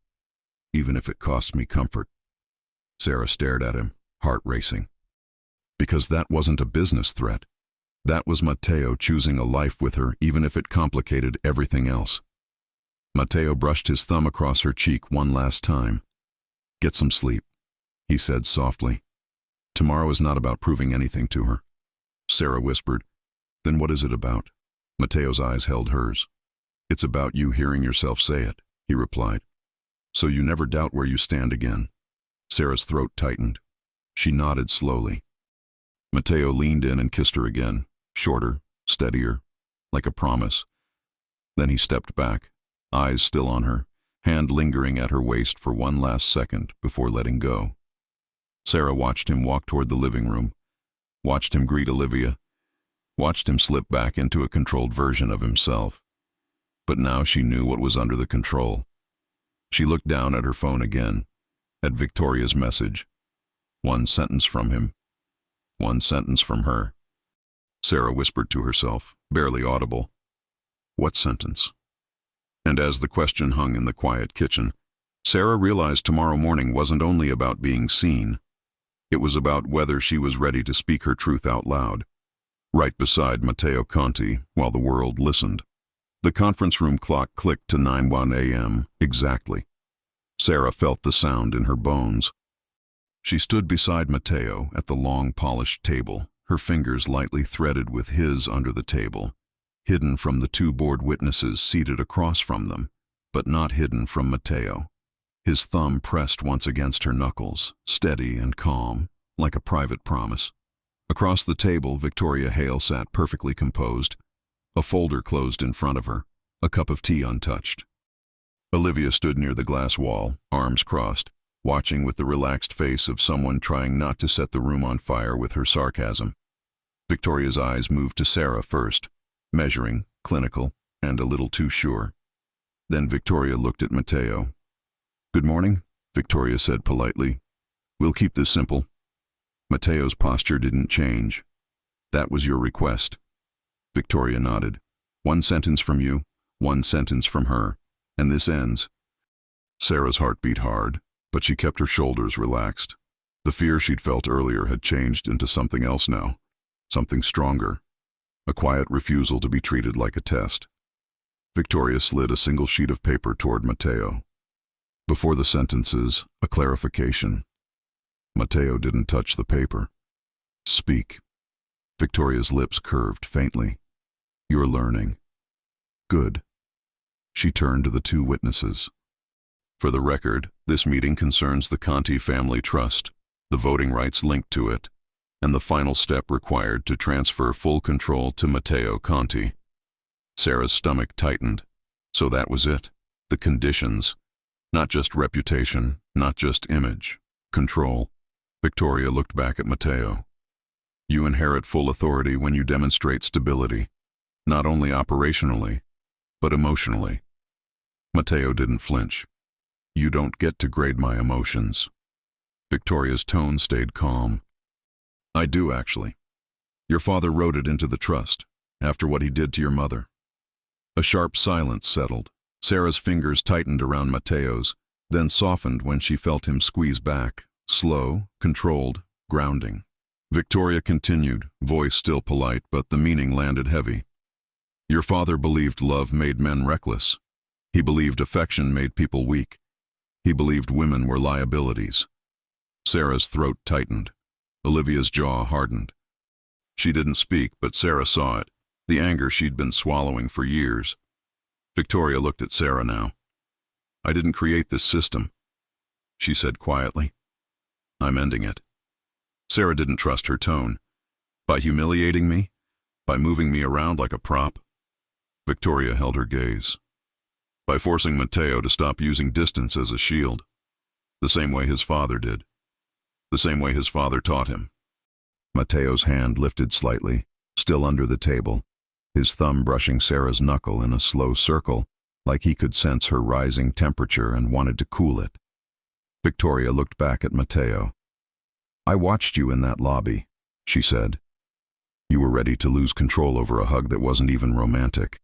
even if it costs me comfort. Sarah stared at him, heart racing. Because that wasn't a business threat. That was Mateo choosing a life with her, even if it complicated everything else. Mateo brushed his thumb across her cheek one last time. Get some sleep, he said softly. Tomorrow is not about proving anything to her. Sarah whispered. Then what is it about? Mateo's eyes held hers. It's about you hearing yourself say it, he replied. So you never doubt where you stand again. Sarah's throat tightened. She nodded slowly. Mateo leaned in and kissed her again, shorter, steadier, like a promise. Then he stepped back, eyes still on her, hand lingering at her waist for one last second before letting go. Sarah watched him walk toward the living room, watched him greet Olivia, watched him slip back into a controlled version of himself. But now she knew what was under the control. She looked down at her phone again, at Victoria's message. 1 sentence from him. 1 sentence from her. Sarah whispered to herself, barely audible. What sentence? And as the question hung in the quiet kitchen, Sarah realized tomorrow morning wasn't only about being seen. It was about whether she was ready to speak her truth out loud, right beside Matteo Conti, while the world listened. The conference room clock clicked to 9:01 a.m. exactly. Sarah felt the sound in her bones. She stood beside Matteo at the long polished table, her fingers lightly threaded with his under the table, hidden from the 2 board witnesses seated across from them, but not hidden from Matteo. His thumb pressed once against her knuckles, steady and calm, like a private promise. Across the table, Victoria Hale sat perfectly composed, a folder closed in front of her, a cup of tea untouched. Olivia stood near the glass wall, arms crossed, watching with the relaxed face of someone trying not to set the room on fire with her sarcasm. Victoria's eyes moved to Sarah first, measuring, clinical, and a little too sure. Then Victoria looked at Matteo. "Good morning," Victoria said politely. "We'll keep this simple." Matteo's posture didn't change. "That was your request." Victoria nodded. "One sentence from you, one sentence from her, and this ends." Sarah's heart beat hard, but she kept her shoulders relaxed. The fear she'd felt earlier had changed into something else now, something stronger, a quiet refusal to be treated like a test. Victoria slid a single sheet of paper toward Matteo. Before the sentences, a clarification. Matteo didn't touch the paper. "Speak." Victoria's lips curved faintly. "You're learning." "Good." She turned to the two witnesses. "For the record, this meeting concerns the Conti family trust, the voting rights linked to it, and the final step required to transfer full control to Matteo Conti." Sarah's stomach tightened. So that was it. The conditions. Not just reputation, not just image. Control. Victoria looked back at Matteo. "You inherit full authority when you demonstrate stability, not only operationally, but emotionally." Matteo didn't flinch. "You don't get to grade my emotions." Victoria's tone stayed calm. "I do, actually. Your father wrote it into the trust, after what he did to your mother." A sharp silence settled. Sarah's fingers tightened around Matteo's, then softened when she felt him squeeze back, slow, controlled, grounding. Victoria continued, voice still polite, but the meaning landed heavy. "Your father believed love made men reckless. He believed affection made people weak. He believed women were liabilities." Sarah's throat tightened. Olivia's jaw hardened. She didn't speak, but Sarah saw it, the anger she'd been swallowing for years. Victoria looked at Sarah now. "I didn't create this system," she said quietly. "I'm ending it." Sarah didn't trust her tone. "By humiliating me? By moving me around like a prop?" Victoria held her gaze. "By forcing Matteo to stop using distance as a shield. The same way his father did. The same way his father taught him." Matteo's hand lifted slightly, still under the table, his thumb brushing Sarah's knuckle in a slow circle, like he could sense her rising temperature and wanted to cool it. Victoria looked back at Matteo. "I watched you in that lobby," she said. "You were ready to lose control over a hug that wasn't even romantic."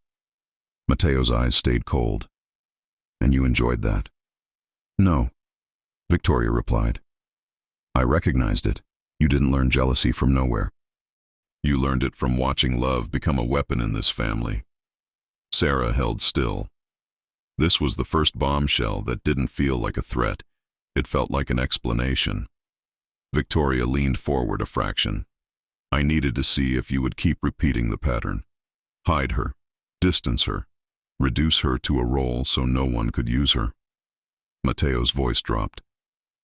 Matteo's eyes stayed cold. "And you enjoyed that?" "No," Victoria replied. "I recognized it. You didn't learn jealousy from nowhere. You learned it from watching love become a weapon in this family." Sarah held still. This was the first bombshell that didn't feel like a threat. It felt like an explanation. Victoria leaned forward a fraction. "I needed to see if you would keep repeating the pattern. Hide her, distance her, reduce her to a role so no one could use her." Matteo's voice dropped.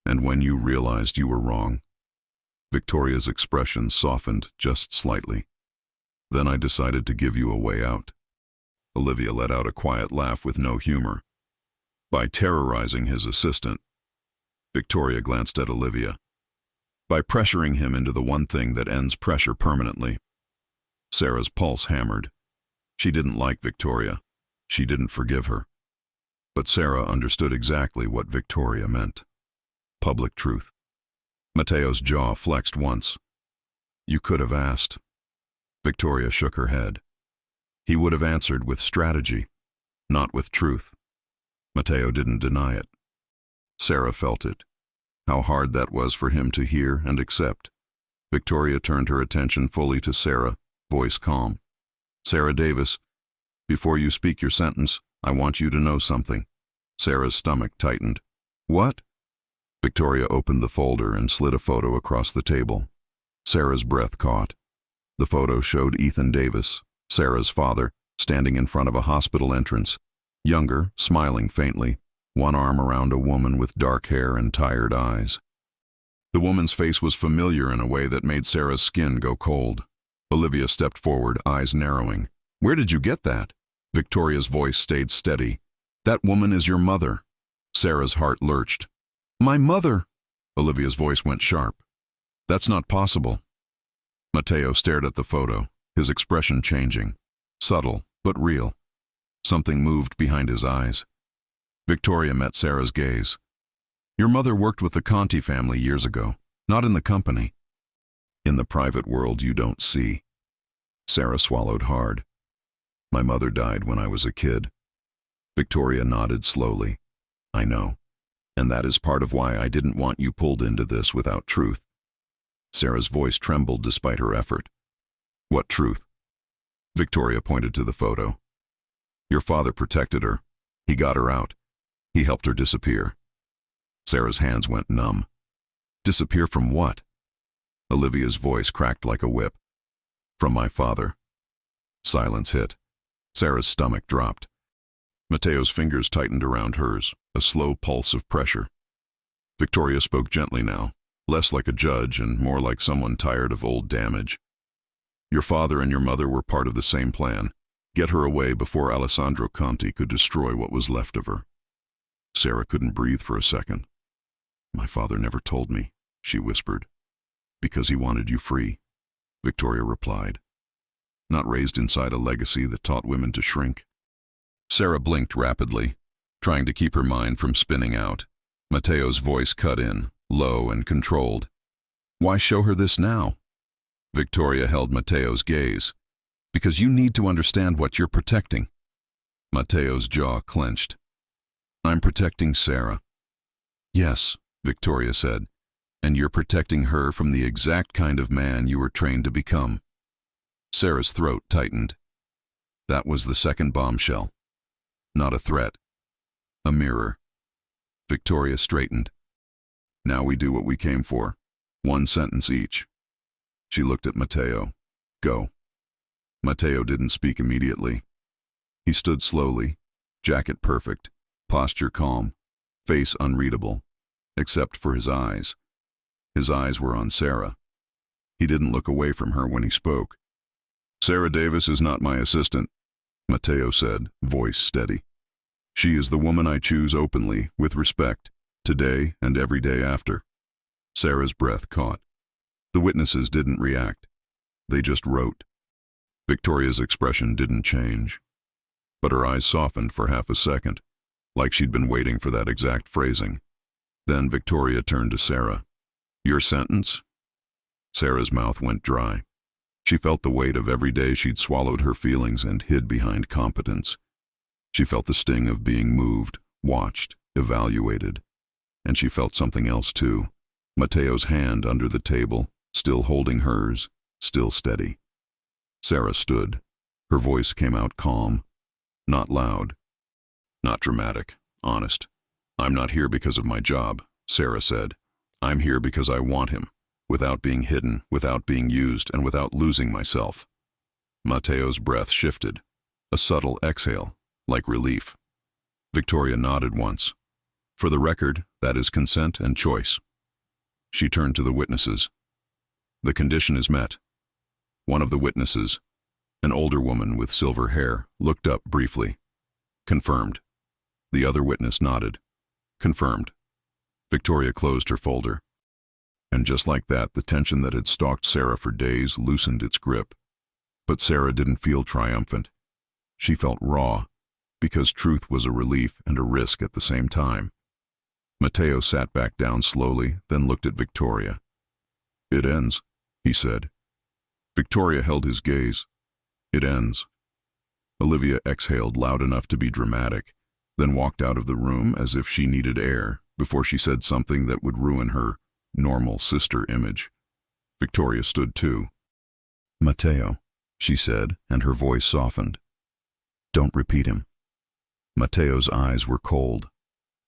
"And when you realized you were wrong?" Victoria's expression softened just slightly. "Then I decided to give you a way out." Olivia let out a quiet laugh with no humor. "By terrorizing his assistant." Victoria glanced at Olivia. "By pressuring him into the one thing that ends pressure permanently." Sarah's pulse hammered. She didn't like Victoria. She didn't forgive her. But Sarah understood exactly what Victoria meant. Public truth. Matteo's jaw flexed once. "You could have asked." Victoria shook her head. "He would have answered with strategy, not with truth." Matteo didn't deny it. Sarah felt it. How hard that was for him to hear and accept. Victoria turned her attention fully to Sarah, voice calm. "Sarah Davis, before you speak your sentence, I want you to know something." Sarah's stomach tightened. "What?" Victoria opened the folder and slid a photo across the table. Sarah's breath caught. The photo showed Ethan Davis, Sarah's father, standing in front of a hospital entrance, younger, smiling faintly, one arm around a woman with dark hair and tired eyes. The woman's face was familiar in a way that made Sarah's skin go cold. Olivia stepped forward, eyes narrowing. "Where did you get that?" Victoria's voice stayed steady. "That woman is your mother." Sarah's heart lurched. "My mother!" Olivia's voice went sharp. "That's not possible." Mateo stared at the photo, his expression changing. Subtle, but real. Something moved behind his eyes. Victoria met Sarah's gaze. "Your mother worked with the Conti family years ago, not in the company." "In the private world you don't see." Sarah swallowed hard. "My mother died when I was a kid." Victoria nodded slowly. "I know. And that is part of why I didn't want you pulled into this without truth." Sarah's voice trembled despite her effort. "What truth?" Victoria pointed to the photo. "Your father protected her. He got her out. He helped her disappear." Sarah's hands went numb. "Disappear from what?" Olivia's voice cracked like a whip. "From my father." Silence hit. Sarah's stomach dropped. Mateo's fingers tightened around hers, a slow pulse of pressure. Victoria spoke gently now, less like a judge and more like someone tired of old damage. "Your father and your mother were part of the same plan. Get her away before Alessandro Conti could destroy what was left of her." Sarah couldn't breathe for a second. "My father never told me," she whispered. "Because he wanted you free," Victoria replied. "Not raised inside a legacy that taught women to shrink." Sarah blinked rapidly, trying to keep her mind from spinning out. Mateo's voice cut in, low and controlled. "Why show her this now?" Victoria held Mateo's gaze. "Because you need to understand what you're protecting." Mateo's jaw clenched. "I'm protecting Sarah." "Yes," Victoria said, "and you're protecting her from the exact kind of man you were trained to become." Sarah's throat tightened. That was the second bombshell. Not a threat. A mirror. Victoria straightened. "Now we do what we came for. One sentence each." She looked at Mateo. "Go." Mateo didn't speak immediately. He stood slowly, jacket perfect, posture calm, face unreadable, except for his eyes. His eyes were on Sarah. He didn't look away from her when he spoke. "Sarah Davis is not my assistant," Mateo said, voice steady. "She is the woman I choose openly, with respect, today and every day after." Sarah's breath caught. The witnesses didn't react. They just wrote. Victoria's expression didn't change, but her eyes softened for half a second, like she'd been waiting for that exact phrasing. Then Victoria turned to Sarah. "Your sentence?" Sarah's mouth went dry. She felt the weight of every day she'd swallowed her feelings and hid behind competence. She felt the sting of being moved, watched, evaluated. And she felt something else too. Mateo's hand under the table, still holding hers, still steady. Sarah stood. Her voice came out calm, not loud, not dramatic, honest. "I'm not here because of my job," Sarah said. "I'm here because I want him, without being hidden, without being used, and without losing myself." Mateo's breath shifted, a subtle exhale, like relief. Victoria nodded once. "For the record, that is consent and choice." She turned to the witnesses. "The condition is met." One of the witnesses, an older woman with silver hair, looked up briefly. "Confirmed." The other witness nodded. "Confirmed." Victoria closed her folder. And just like that, the tension that had stalked Sarah for days loosened its grip. But Sarah didn't feel triumphant. She felt raw, because truth was a relief and a risk at the same time. Mateo sat back down slowly, then looked at Victoria. "It ends," he said. Victoria held his gaze. "It ends." Olivia exhaled loud enough to be dramatic, then walked out of the room as if she needed air before she said something that would ruin her normal sister image. Victoria stood too. "Mateo," she said, and her voice softened. "Don't repeat him." Mateo's eyes were cold.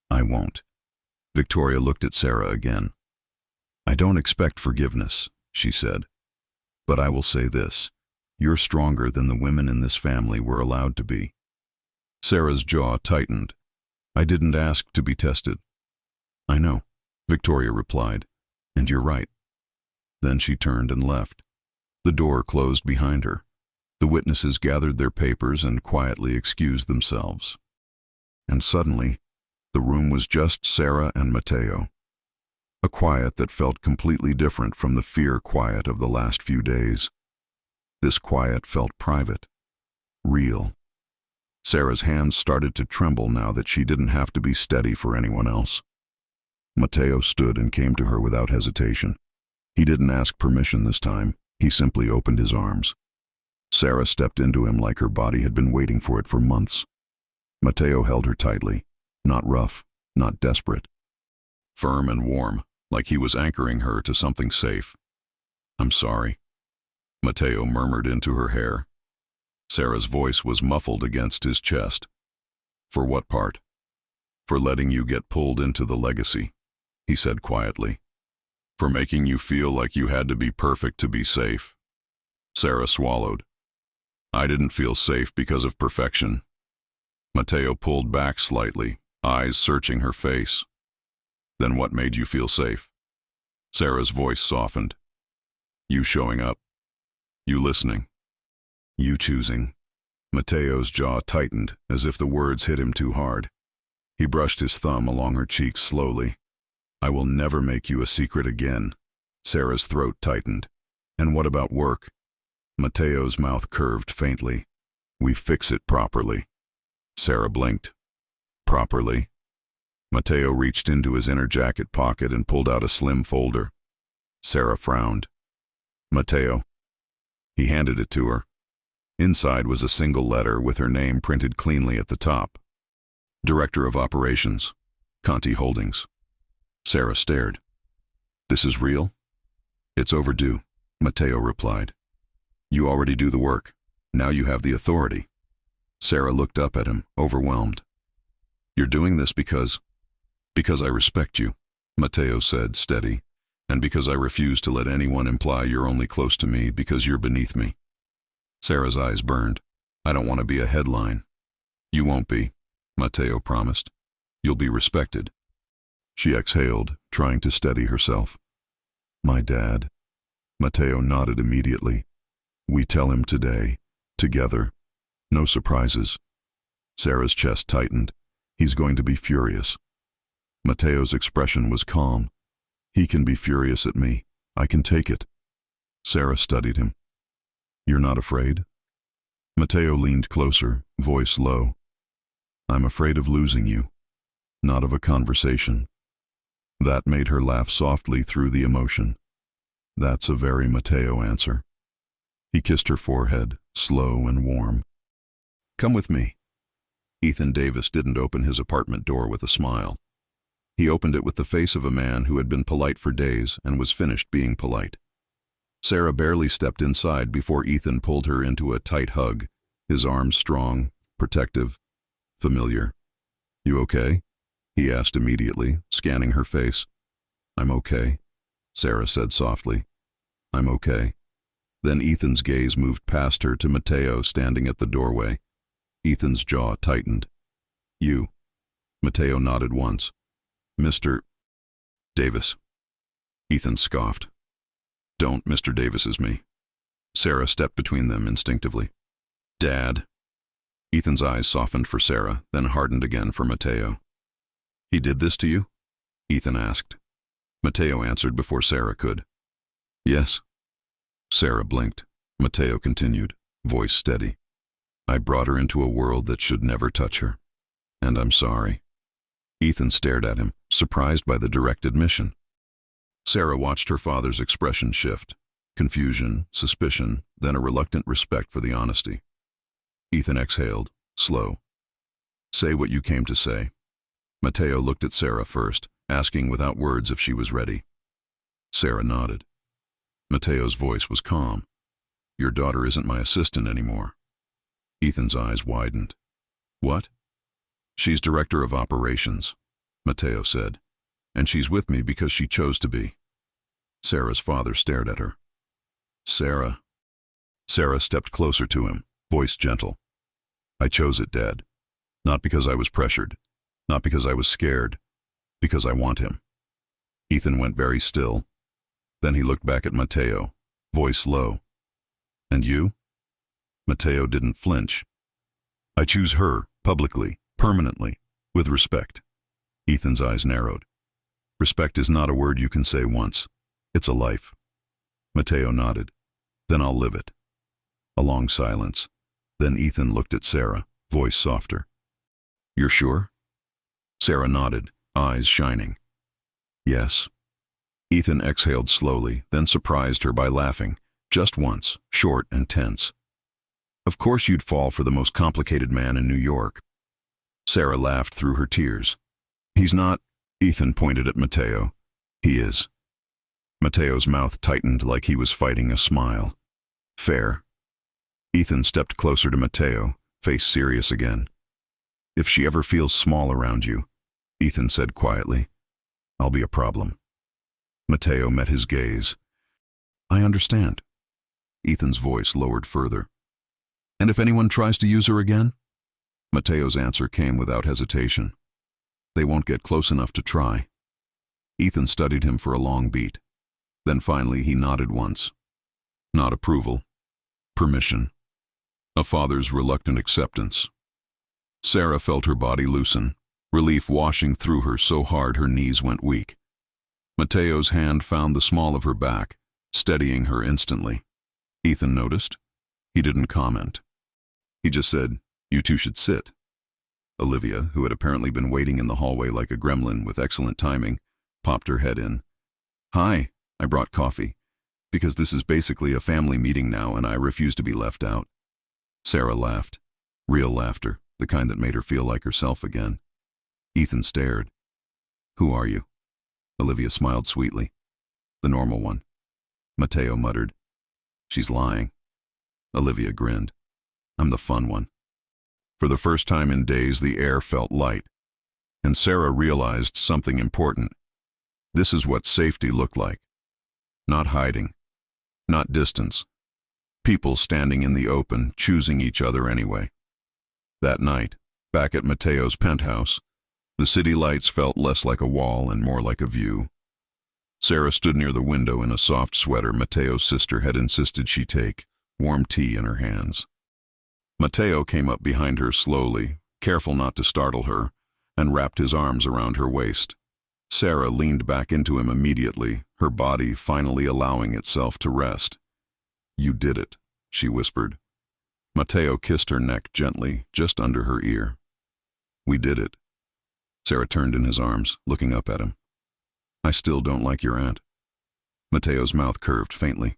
"I won't." Victoria looked at Sarah again. "I don't expect forgiveness," she said. "But I will say this. You're stronger than the women in this family were allowed to be." Sarah's jaw tightened. "I didn't ask to be tested." "I know," Victoria replied. And you're right." Then she turned and left. The door closed behind her. The witnesses gathered their papers and quietly excused themselves. And suddenly, the room was just Sarah and Mateo. A quiet that felt completely different from the fear quiet of the last few days. This quiet felt private, real. Sarah's hands started to tremble now that she didn't have to be steady for anyone else. Mateo stood and came to her without hesitation. He didn't ask permission this time. He simply opened his arms. Sarah stepped into him like her body had been waiting for it for months. Mateo held her tightly, not rough, not desperate. Firm and warm, like he was anchoring her to something safe. "I'm sorry," Mateo murmured into her hair. Sarah's voice was muffled against his chest. "For what part?" "For letting you get pulled into the legacy," he said quietly. "For making you feel like you had to be perfect to be safe." Sarah swallowed. "I didn't feel safe because of perfection." Mateo pulled back slightly, eyes searching her face. "Then what made you feel safe?" Sarah's voice softened. "You showing up. You listening. You choosing." Mateo's jaw tightened, as if the words hit him too hard. He brushed his thumb along her cheeks slowly. "I will never make you a secret again." Sarah's throat tightened. "And what about work?" Mateo's mouth curved faintly. "We fix it properly." Sarah blinked. "Properly?" Mateo reached into his inner jacket pocket and pulled out a slim folder. Sarah frowned. "Mateo." He handed it to her. Inside was a single letter with her name printed cleanly at the top. Director of Operations, Conti Holdings. Sarah stared. "This is real?" "It's overdue," Mateo replied. "You already do the work. Now you have the authority." Sarah looked up at him, overwhelmed. "You're doing this because I respect you," Mateo said, steady, "and because I refuse to let anyone imply you're only close to me because you're beneath me." Sarah's eyes burned. "I don't want to be a headline." "You won't be," Mateo promised. "You'll be respected." She exhaled, trying to steady herself. "My dad." Mateo nodded immediately. "We tell him today, together. No surprises." Sarah's chest tightened. "He's going to be furious." Mateo's expression was calm. "He can be furious at me. I can take it." Sarah studied him. "You're not afraid?" Mateo leaned closer, voice low. "I'm afraid of losing you, not of a conversation." That made her laugh softly through the emotion. That's a very Mateo answer. He kissed her forehead, slow and warm. "Come with me." Ethan Davis didn't open his apartment door with a smile. He opened it with the face of a man who had been polite for days and was finished being polite. Sarah barely stepped inside before Ethan pulled her into a tight hug, his arms strong, protective, familiar. "You okay?" he asked immediately, scanning her face. "I'm okay," Sarah said softly. "I'm okay." Then Ethan's gaze moved past her to Mateo standing at the doorway. Ethan's jaw tightened. "You." Mateo nodded once. "Mr. Davis." Ethan scoffed. "Don't Mr. Davis is me." Sarah stepped between them instinctively. "Dad." Ethan's eyes softened for Sarah, then hardened again for Mateo. "He did this to you?" Ethan asked. Mateo answered before Sarah could. "Yes." Sarah blinked. Mateo continued, voice steady. "I brought her into a world that should never touch her. And I'm sorry." Ethan stared at him, surprised by the direct admission. Sarah watched her father's expression shift. Confusion, suspicion, then a reluctant respect for the honesty. Ethan exhaled, slow. "Say what you came to say." Mateo looked at Sarah first, asking without words if she was ready. Sarah nodded. Mateo's voice was calm. "Your daughter isn't my assistant anymore." Ethan's eyes widened. "What?" "She's director of operations," Mateo said, "and she's with me because she chose to be." Sarah's father stared at her. "Sarah." Sarah stepped closer to him, voice gentle. "I chose it, Dad. Not because I was pressured, not because I was scared, because I want him." Ethan went very still, Then he looked back at Mateo, voice low. And you? Mateo didn't flinch. I choose her, publicly, permanently, with respect. Ethan's eyes narrowed. Respect is not a word you can say once. It's a life. Mateo nodded. Then I'll live it. A long silence. Then Ethan looked at Sarah, voice softer. You're sure? Sarah nodded, eyes shining. Yes. Ethan exhaled slowly, then surprised her by laughing, just once, short and tense. Of course you'd fall for the most complicated man in New York. Sarah laughed through her tears. He's not, Ethan pointed at Mateo. He is. Mateo's mouth tightened like he was fighting a smile. Fair. Ethan stepped closer to Mateo, face serious again. If she ever feels small around you, Ethan said quietly, I'll be a problem. Mateo met his gaze. I understand. Ethan's voice lowered further. And if anyone tries to use her again? Mateo's answer came without hesitation. They won't get close enough to try. Ethan studied him for a long beat. Then finally he nodded once. Not approval. Permission. A father's reluctant acceptance. Sarah felt her body loosen, relief washing through her so hard her knees went weak. Mateo's hand found the small of her back, steadying her instantly. Ethan noticed. He didn't comment. He just said, You two should sit. Olivia, who had apparently been waiting in the hallway like a gremlin with excellent timing, popped her head in. Hi, I brought coffee, because this is basically a family meeting now and I refuse to be left out. Sarah laughed. Real laughter, the kind that made her feel like herself again. Ethan stared. Who are you? Olivia smiled sweetly. The normal one. Mateo muttered. She's lying. Olivia grinned. I'm the fun one. For the first time in days, the air felt light, and Sarah realized something important. This is what safety looked like. Not hiding, not distance. People standing in the open, choosing each other anyway. That night, back at Mateo's penthouse, the city lights felt less like a wall and more like a view. Sarah stood near the window in a soft sweater Mateo's sister had insisted she take, warm tea in her hands. Mateo came up behind her slowly, careful not to startle her, and wrapped his arms around her waist. Sarah leaned back into him immediately, her body finally allowing itself to rest. You did it, she whispered. Mateo kissed her neck gently, just under her ear. We did it. Sarah turned in his arms, looking up at him. I still don't like your aunt. Mateo's mouth curved faintly.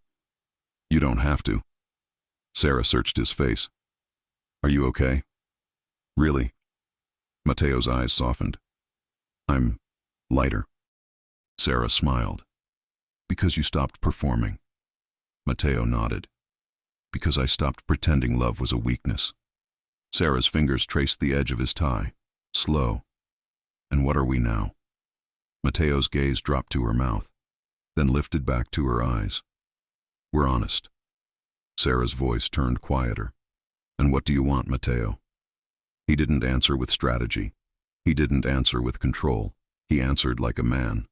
You don't have to. Sarah searched his face. Are you okay? Really? Mateo's eyes softened. I'm lighter. Sarah smiled. Because you stopped performing. Mateo nodded. Because I stopped pretending love was a weakness. Sarah's fingers traced the edge of his tie, slow. And what are we now? Mateo's gaze dropped to her mouth, then lifted back to her eyes. We're honest. Sarah's voice turned quieter. And what do you want, Mateo? He didn't answer with strategy. He didn't answer with control. He answered like a man.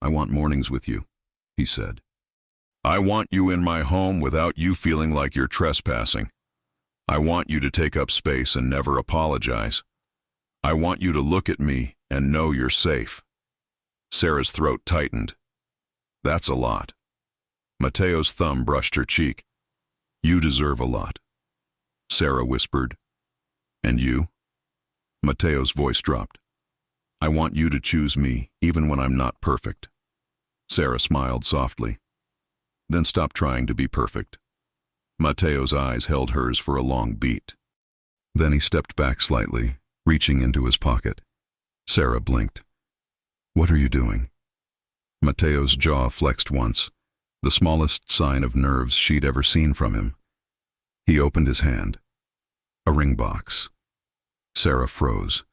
I want mornings with you, he said. I want you in my home without you feeling like you're trespassing. I want you to take up space and never apologize. I want you to look at me and know you're safe. Sarah's throat tightened. That's a lot. Mateo's thumb brushed her cheek. You deserve a lot. Sarah whispered. And you? Mateo's voice dropped. I want you to choose me, even when I'm not perfect. Sarah smiled softly. Then stop trying to be perfect. Mateo's eyes held hers for a long beat. Then he stepped back slightly, reaching into his pocket. Sarah blinked. What are you doing? Mateo's jaw flexed once, the smallest sign of nerves she'd ever seen from him. He opened his hand. A ring box. Sarah froze.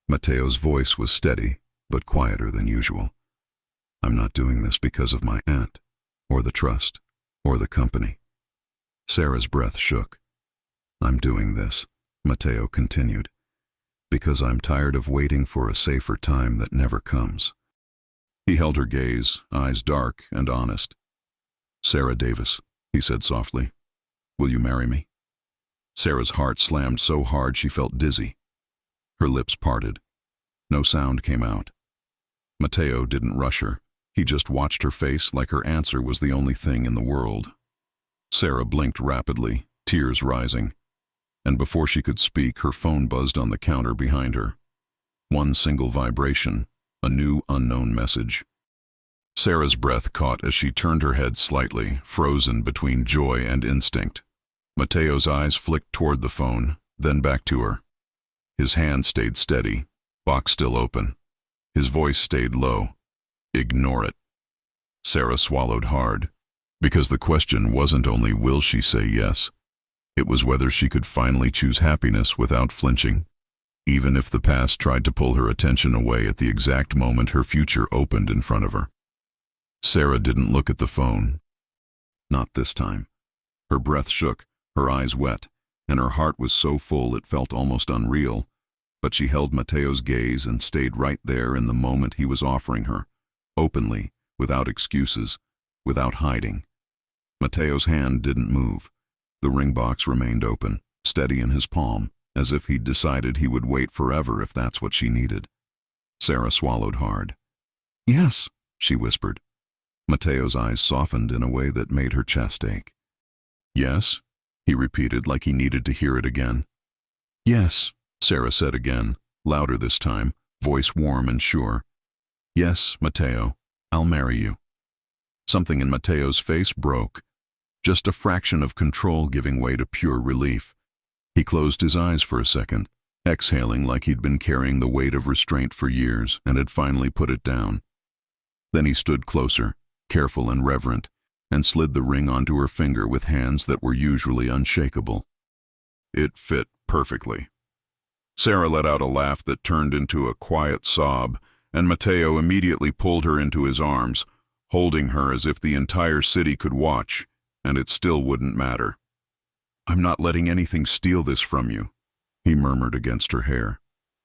Mateo's voice was steady, but quieter than usual. I'm not doing this because of my aunt, or the trust, or the company. Sarah's breath shook. I'm doing this, Mateo continued, because I'm tired of waiting for a safer time that never comes. He held her gaze, eyes dark and honest. "Sarah Davis," he said softly, "will you marry me?" Sarah's heart slammed so hard she felt dizzy. Her lips parted. No sound came out. Mateo didn't rush her. He just watched her face like her answer was the only thing in the world. Sarah blinked rapidly, tears rising, and before she could speak, her phone buzzed on the counter behind her. One single vibration, a new unknown message. Sarah's breath caught as she turned her head slightly, frozen between joy and instinct. Mateo's eyes flicked toward the phone, then back to her. His hand stayed steady, box still open. His voice stayed low. "Ignore it." Sarah swallowed hard, because the question wasn't only will she say yes, it was whether she could finally choose happiness without flinching, even if the past tried to pull her attention away at the exact moment her future opened in front of her. Sarah didn't look at the phone. Not this time. Her breath shook, her eyes wet, and her heart was so full it felt almost unreal, but she held Mateo's gaze and stayed right there in the moment he was offering her, openly, without excuses, without hiding. Mateo's hand didn't move. The ring box remained open, steady in his palm, as if he'd decided he would wait forever if that's what she needed. Sarah swallowed hard. "Yes," she whispered. Mateo's eyes softened in a way that made her chest ache. "Yes?" he repeated like he needed to hear it again. "Yes," Sarah said again, louder this time, voice warm and sure. "Yes, Mateo, I'll marry you." Something in Mateo's face broke, just a fraction of control giving way to pure relief. He closed his eyes for a second, exhaling like he'd been carrying the weight of restraint for years and had finally put it down. Then he stood closer, careful and reverent, and slid the ring onto her finger with hands that were usually unshakable. It fit perfectly. Sarah let out a laugh that turned into a quiet sob, and Mateo immediately pulled her into his arms, holding her as if the entire city could watch, and it still wouldn't matter. "I'm not letting anything steal this from you," he murmured against her hair.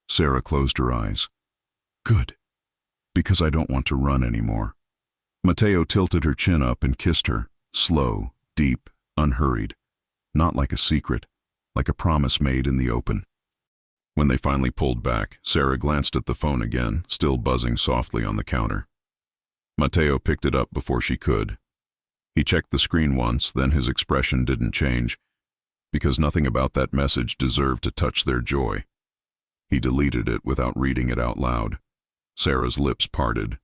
Sarah closed her eyes. "Good, because I don't want to run anymore." Mateo tilted her chin up and kissed her, slow, deep, unhurried, not like a secret, like a promise made in the open. When they finally pulled back, Sarah glanced at the phone again, still buzzing softly on the counter. Mateo picked it up before she could. He checked the screen once, then his expression didn't change, because nothing about that message deserved to touch their joy. He deleted it without reading it out loud. Sarah's lips parted.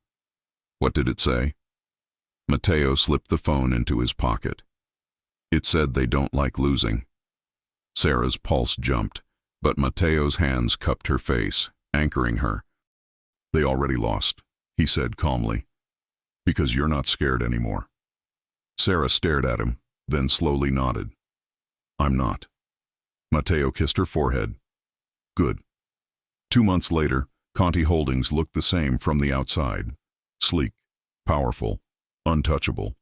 What did it say? Mateo slipped the phone into his pocket. It said they don't like losing. Sarah's pulse jumped, but Mateo's hands cupped her face, anchoring her. "They already lost," he said calmly, "because you're not scared anymore." Sarah stared at him, then slowly nodded. "I'm not." Mateo kissed her forehead. "Good." 2 months later, Conti Holdings looked the same from the outside. Sleek, powerful, untouchable.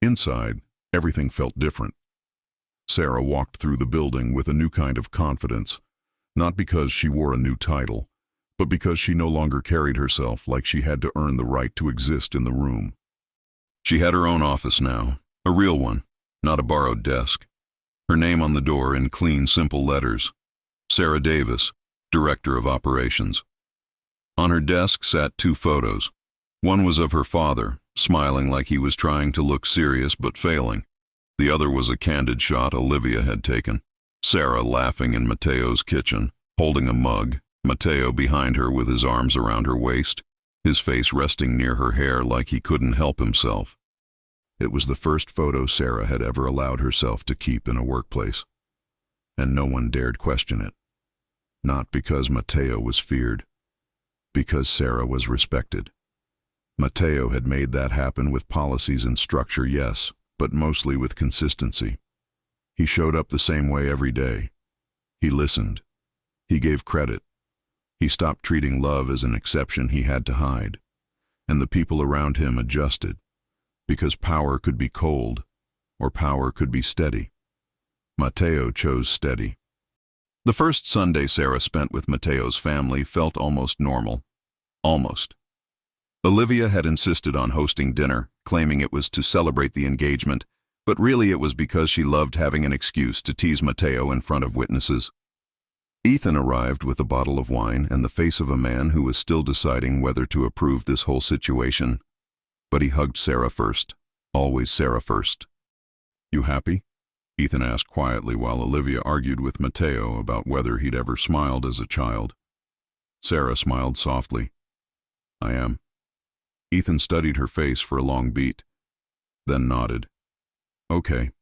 Inside, everything felt different. Sarah walked through the building with a new kind of confidence, not because she wore a new title, but because she no longer carried herself like she had to earn the right to exist in the room. She had her own office now, a real one, not a borrowed desk. Her name on the door in clean, simple letters. Sarah Davis, Director of Operations. On her desk sat 2 photos. One was of her father, smiling like he was trying to look serious but failing. The other was a candid shot Olivia had taken. Sarah laughing in Mateo's kitchen, holding a mug, Mateo behind her with his arms around her waist, his face resting near her hair like he couldn't help himself. It was the first photo Sarah had ever allowed herself to keep in a workplace, and no one dared question it. Not because Mateo was feared, because Sarah was respected. Mateo had made that happen with policies and structure, yes, but mostly with consistency. He showed up the same way every day. He listened. He gave credit. He stopped treating love as an exception he had to hide. And the people around him adjusted, because power could be cold, or power could be steady. Mateo chose steady. The first Sunday Sarah spent with Mateo's family felt almost normal. Almost. Olivia had insisted on hosting dinner, claiming it was to celebrate the engagement, but really it was because she loved having an excuse to tease Matteo in front of witnesses. Ethan arrived with a bottle of wine and the face of a man who was still deciding whether to approve this whole situation. But he hugged Sarah first. Always Sarah first. "You happy?" Ethan asked quietly while Olivia argued with Matteo about whether he'd ever smiled as a child. Sarah smiled softly. "I am." Ethan studied her face for a long beat, then nodded. "Okay."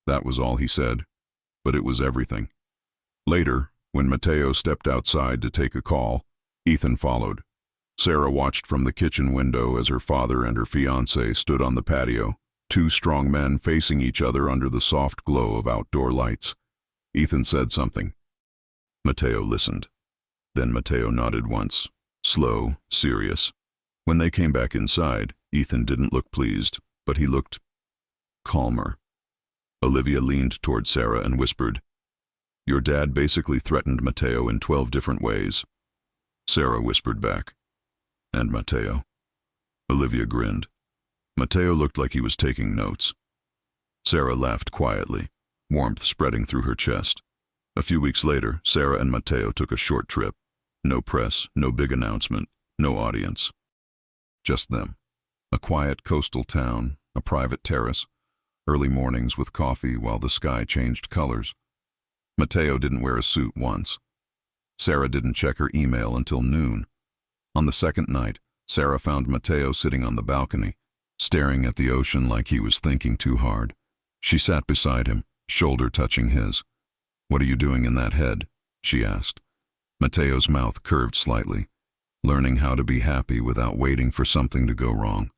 That was all he said, but it was everything. Later, when Matteo stepped outside to take a call, Ethan followed. Sarah watched from the kitchen window as her father and her fiancé stood on the patio, two strong men facing each other under the soft glow of outdoor lights. Ethan said something. Matteo listened. Then Matteo nodded once, slow, serious. When they came back inside, Ethan didn't look pleased, but he looked calmer. Olivia leaned toward Sarah and whispered, "Your dad basically threatened Matteo in 12 different ways." Sarah whispered back, "And Matteo?" Olivia grinned. Matteo looked like he was taking notes. Sarah laughed quietly, warmth spreading through her chest. A few weeks later, Sarah and Matteo took a short trip. No press, no big announcement, no audience. Just them. A quiet coastal town, a private terrace, early mornings with coffee while the sky changed colors. Matteo didn't wear a suit once. Sarah didn't check her email until noon. On the second night, Sarah found Matteo sitting on the balcony, staring at the ocean like he was thinking too hard. She sat beside him, shoulder touching his. "What are you doing in that head?" she asked. Matteo's mouth curved slightly, learning how to be happy without waiting for something to go wrong.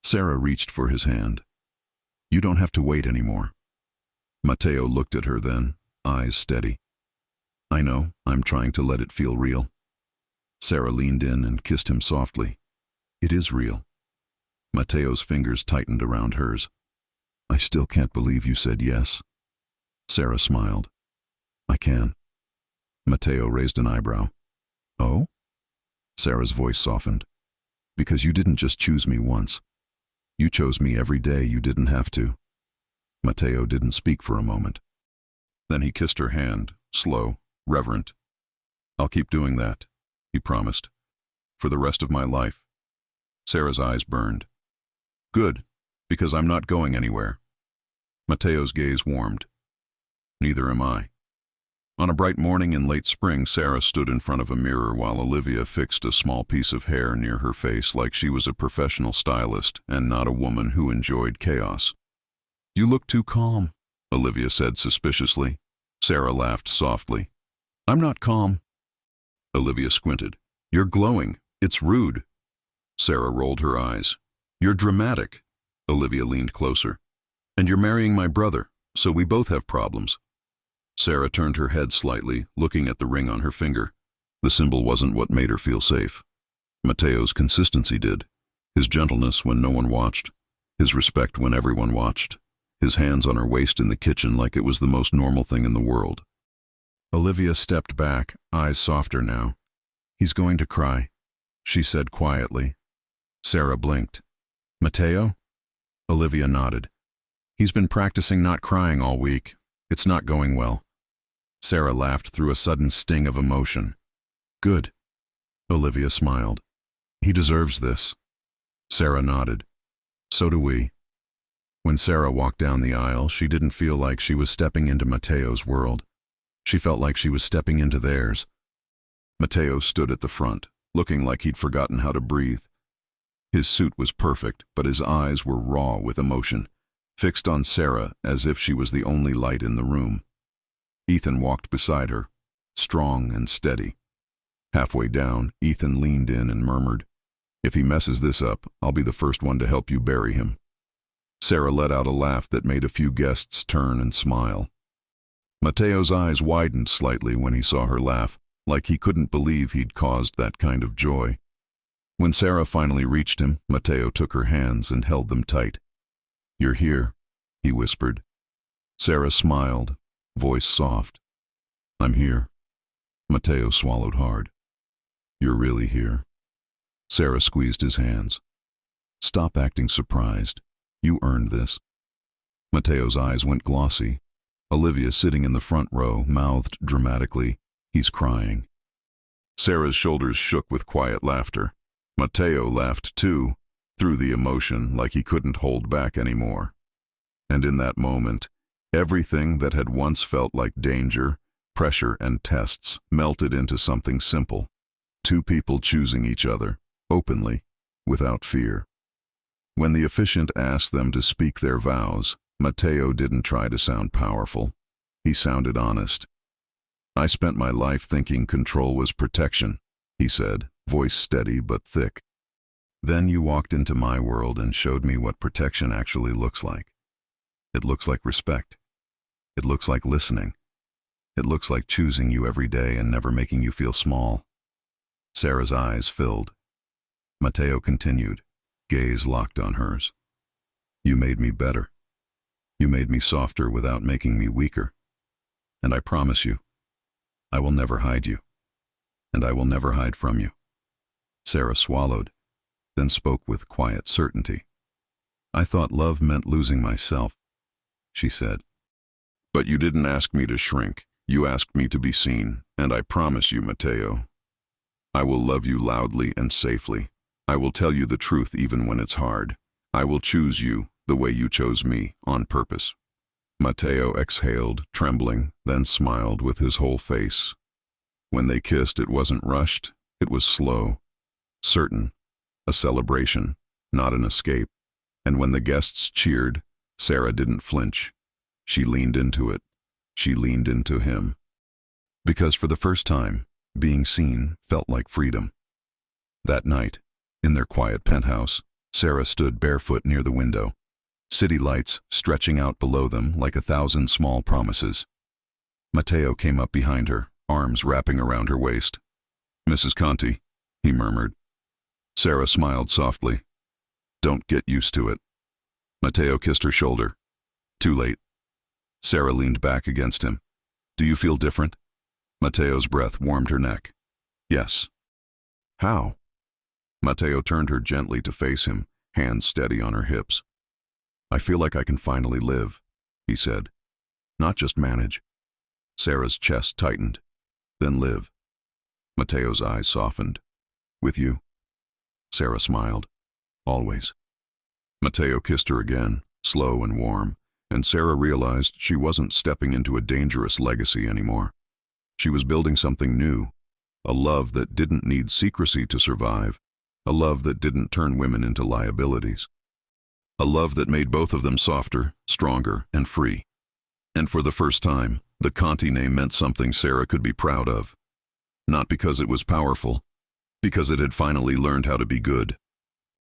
Sarah reached for his hand. "You don't have to wait anymore." Matteo looked at her then, eyes steady. "I know, I'm trying to let it feel real." Sarah leaned in and kissed him softly. "It is real." Matteo's fingers tightened around hers. "I still can't believe you said yes." Sarah smiled. "I can." Matteo raised an eyebrow. "Oh?" Sarah's voice softened. "Because you didn't just choose me once. You chose me every day you didn't have to." Matteo didn't speak for a moment. Then he kissed her hand, slow, reverent. "I'll keep doing that," he promised, "for the rest of my life." Sarah's eyes burned. "Good, because I'm not going anywhere." Matteo's gaze warmed. "Neither am I." On a bright morning in late spring, Sarah stood in front of a mirror while Olivia fixed a small piece of hair near her face like she was a professional stylist and not a woman who enjoyed chaos. "You look too calm," Olivia said suspiciously. Sarah laughed softly. "I'm not calm." Olivia squinted. "You're glowing. It's rude." Sarah rolled her eyes. "You're dramatic." Olivia leaned closer. "And you're marrying my brother, so we both have problems." Sarah turned her head slightly, looking at the ring on her finger. The symbol wasn't what made her feel safe. Matteo's consistency did. His gentleness when no one watched. His respect when everyone watched. His hands on her waist in the kitchen like it was the most normal thing in the world. Olivia stepped back, eyes softer now. "He's going to cry," she said quietly. Sarah blinked. "Matteo?" Olivia nodded. "He's been practicing not crying all week. It's not going well." Sarah laughed through a sudden sting of emotion. "Good." Olivia smiled. "He deserves this." Sarah nodded. "So do we." When Sarah walked down the aisle, she didn't feel like she was stepping into Matteo's world. She felt like she was stepping into theirs. Matteo stood at the front, looking like he'd forgotten how to breathe. His suit was perfect, but his eyes were raw with emotion, fixed on Sarah as if she was the only light in the room. Ethan walked beside her, strong and steady. Halfway down, Ethan leaned in and murmured, "If he messes this up, I'll be the first one to help you bury him." Sarah let out a laugh that made a few guests turn and smile. Matteo's eyes widened slightly when he saw her laugh, like he couldn't believe he'd caused that kind of joy. When Sarah finally reached him, Matteo took her hands and held them tight. "You're here," he whispered. Sarah smiled, voice soft. "I'm here." Matteo swallowed hard. "You're really here." Sarah squeezed his hands. Stop acting surprised. You earned this. Matteo's eyes went glossy. Olivia, sitting in the front row, mouthed dramatically, "He's crying." Sarah's shoulders shook with quiet laughter. Matteo laughed too, through the emotion like he couldn't hold back anymore. And in that moment, everything that had once felt like danger, pressure, and tests melted into something simple. Two people choosing each other, openly, without fear. When the officiant asked them to speak their vows, Matteo didn't try to sound powerful. He sounded honest. "I spent my life thinking control was protection," he said, voice steady but thick. "Then you walked into my world and showed me what protection actually looks like. It looks like respect. It looks like listening. It looks like choosing you every day and never making you feel small." Sarah's eyes filled. Matteo continued, gaze locked on hers. "You made me better. You made me softer without making me weaker. And I promise you, I will never hide you. And I will never hide from you." Sarah swallowed, then spoke with quiet certainty. "I thought love meant losing myself," she said. "But you didn't ask me to shrink. You asked me to be seen, and I promise you, Matteo, I will love you loudly and safely. I will tell you the truth even when it's hard. I will choose you the way you chose me, on purpose." Matteo exhaled, trembling, then smiled with his whole face. When they kissed, it wasn't rushed. It was slow, certain, a celebration, not an escape. And when the guests cheered, Sarah didn't flinch. She leaned into it. She leaned into him. Because for the first time, being seen felt like freedom. That night, in their quiet penthouse, Sarah stood barefoot near the window, city lights stretching out below them like 1,000 small promises. Matteo came up behind her, arms wrapping around her waist. "Mrs. Conti," he murmured. Sarah smiled softly. "Don't get used to it." Matteo kissed her shoulder. "Too late." Sarah leaned back against him. "Do you feel different?" Matteo's breath warmed her neck. "Yes." "How?" Matteo turned her gently to face him, hands steady on her hips. "I feel like I can finally live," he said. "Not just manage." Sarah's chest tightened. "Then live." Matteo's eyes softened. "With you?" Sarah smiled. "Always." Matteo kissed her again, slow and warm, and Sarah realized she wasn't stepping into a dangerous legacy anymore. She was building something new, a love that didn't need secrecy to survive, a love that didn't turn women into liabilities. A love that made both of them softer, stronger, and free. And for the first time, the Conti name meant something Sarah could be proud of. Not because it was powerful, because it had finally learned how to be good.